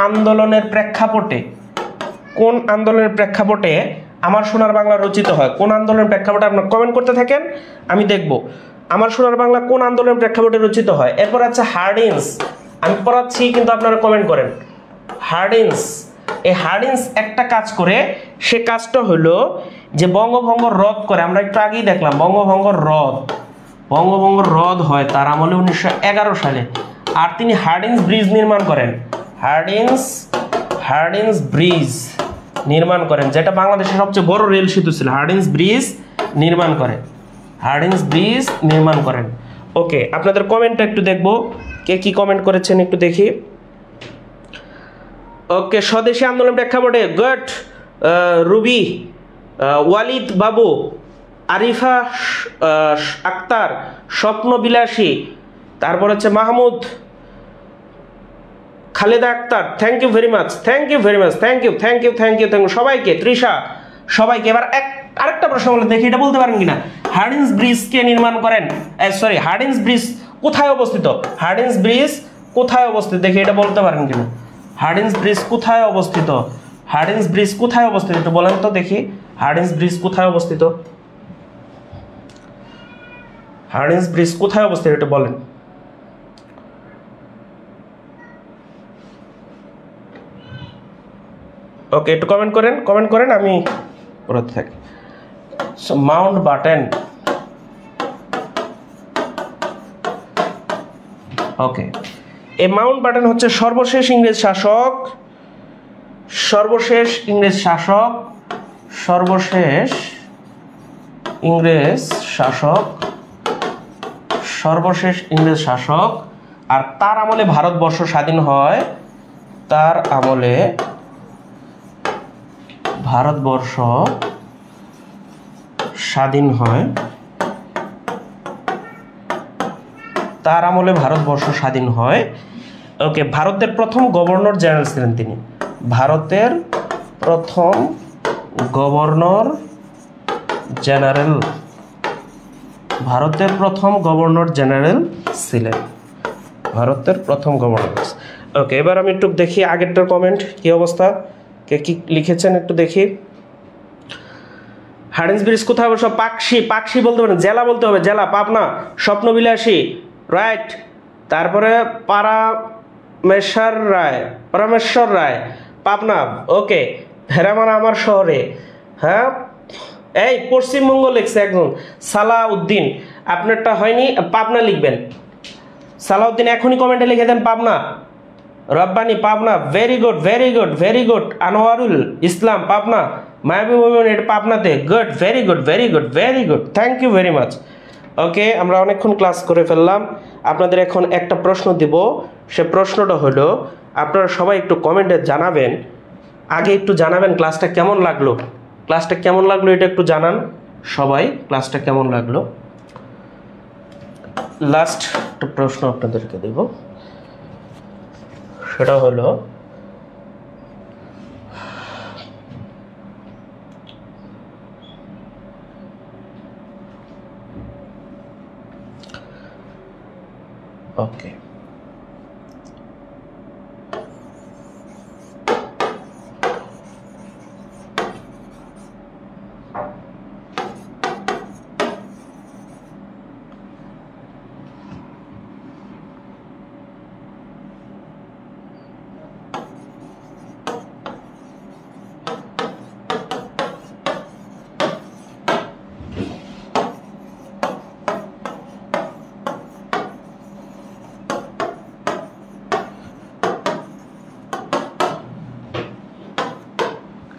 আন্দোলনের প্রেক্ষাপটে? কোন আন্দোলনের প্রেক্ষাপটে আমার সোনার বাংলা রচিত হয়? কোন আন্দোলনের প্রেক্ষাপটে? আপনারা কমেন্ট করতে থাকেন, আমি দেখব আমার সোনার বাংলা কোন আন্দোলনের প্রেক্ষাপটে রচিত হয়। এরপর আছে হার্ডিন্স, আমি পড়াচ্ছি কিন্তু আপনারা কমেন্ট করেন। হার্ডিন্স, এই হার্ডিন্স একটা কাজ করে, সে কাজটা হলো যে বঙ্গভঙ্গ রদ করে। আমরা একটু আগেই দেখলাম বঙ্গভঙ্গ রদ হয় তার আমলে 1911 সালে। আর তিনি হার্ডিন্স ব্রিজ নির্মাণ করেন। হার্ডিন্স ব্রিজ নির্মাণ করেন, যেটা বাংলাদেশের সবচেয়ে বড় রেল সেতু ছিল। হার্ডিন্স ব্রিজ নির্মাণ করেন। ওকে, আপনাদের কমেন্টটা একটু দেখব, কে কি কমেন্ট করেছেন একটু দেখি। ওকে, স্বদেশী আন্দোলন প্রেক্ষাপটে গুড, রুবি, ওয়ালিদ বাবু, আরিফা আক্তার, স্বপ্ন বিলাসী, তারপর হচ্ছে Mahmud, Khaleda Akter, thank you very much, thank you সবাইকে, তৃষা, সবাইকে। এবার আরেকটা প্রশ্ন বলে দেখি, এটা বলতে পারেন কিনা। হার্ডিন্স ব্রিজ কে নির্মাণ করেন? হার্ডিন্স ব্রিজ কোথায় অবস্থিত? হার্ডিন্স ব্রিজ কোথায় অবস্থিত দেখি, এটা বলতে পারেন কিনা। হার্ডিন্স ব্রিজ কোথায় অবস্থিত? একটু বলেন তো দেখি, হার্ডিন্স ব্রিজ কোথায় অবস্থিত? একটু বলেন। ওকে, একটু কমেন্ট করেন, আমি পড়তে থাকি। মাউন্ট ব্যাটেন, ওকে, এই মাউন্ট ব্যাটেন হচ্ছে সর্বশেষ ইংরেজ শাসক, আর তার আমলে ভারতবর্ষ স্বাধীন হয়। তার আমলে ভারতবর্ষ স্বাধীন হয়। ওকে, ভারতের প্রথম গভর্নর জেনারেল ছিলেন তিনি। ভারতের প্রথম গভর্নর জেনারেল ছিলেন। ওকে, এবার আমি একটু দেখি আগেরটার কমেন্ট কি অবস্থা, কে কি লিখেছেন একটু দেখি। হার্ডিন্স ব্রিজ কোথায় অবশ্য? পাকশি বলতে পারেন, জেলা বলতে হবে, জেলা পাবনা। স্বপ্নবিলাসী, রাইট। তারপরে পরমেশ্বর রায়, পাবনা। ওকে, হেরামান আমার শহরে, হ্যাঁ। এই পশ্চিমবঙ্গ লিখছে একজন, সালাউদ্দিন। আপনারটা হয়নি, পাবনা লিখবেন। সালাউদ্দিন এখনই কমেন্টে লিখে দেন পাবনা। রব্বানি, পাবনা। Very good. আনোয়ারুল ইসলাম, পাবনা। মাহবুব এটা পাবনাতে। Good, very good, thank you very much. Okay, আমরা অনেকক্ষণ ক্লাস করে ফেললাম। আপনাদের এখন একটা প্রশ্ন দিব, সে প্রশ্নটা হলো, আপনারা সবাই একটু কমেন্টে জানাবেন, আগে একটু জানাবেন ক্লাসটা কেমন লাগলো, এটা একটু জানান সবাই, ক্লাসটা কেমন লাগলো। লাস্ট একটা প্রশ্ন আপনাদেরকে দেব, সেটা হলো ওকে,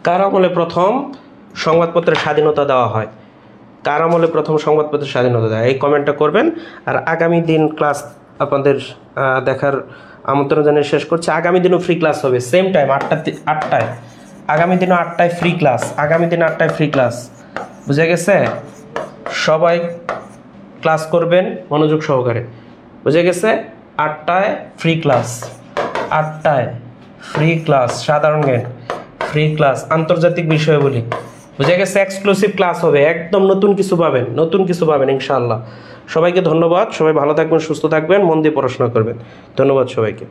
কার আমলে প্রথম সংবাদপত্রের স্বাধীনতা দেওয়া হয়? এই কমেন্টটা করবেন। আর আগামী দিন ক্লাস আপনাদের দেখার আমন্ত্রণ জানিয়ে শেষ করছি। আগামী দিনও ফ্রি ক্লাস হবে, সেম টাইম 8টায়। আগামী দিনও 8টায় ফ্রি ক্লাস। বুঝে গেছে? সবাই ক্লাস করবেন মনোযোগ সহকারে। বুঝে গেছে? 8টায় ফ্রি ক্লাস, সাধারণ জ্ঞান ফ্রি ক্লাস, আন্তর্জাতিক বিষয়াবলী। বুঝে গেছে, এক্সক্লুসিভ ক্লাস হবে, একদম নতুন কিছু পাবেন ইনশাআল্লাহ। সবাইকে ধন্যবাদ, সবাই ভালো থাকবেন, সুস্থ থাকবেন, মন দিয়ে পড়াশোনা করবেন। ধন্যবাদ সবাইকে।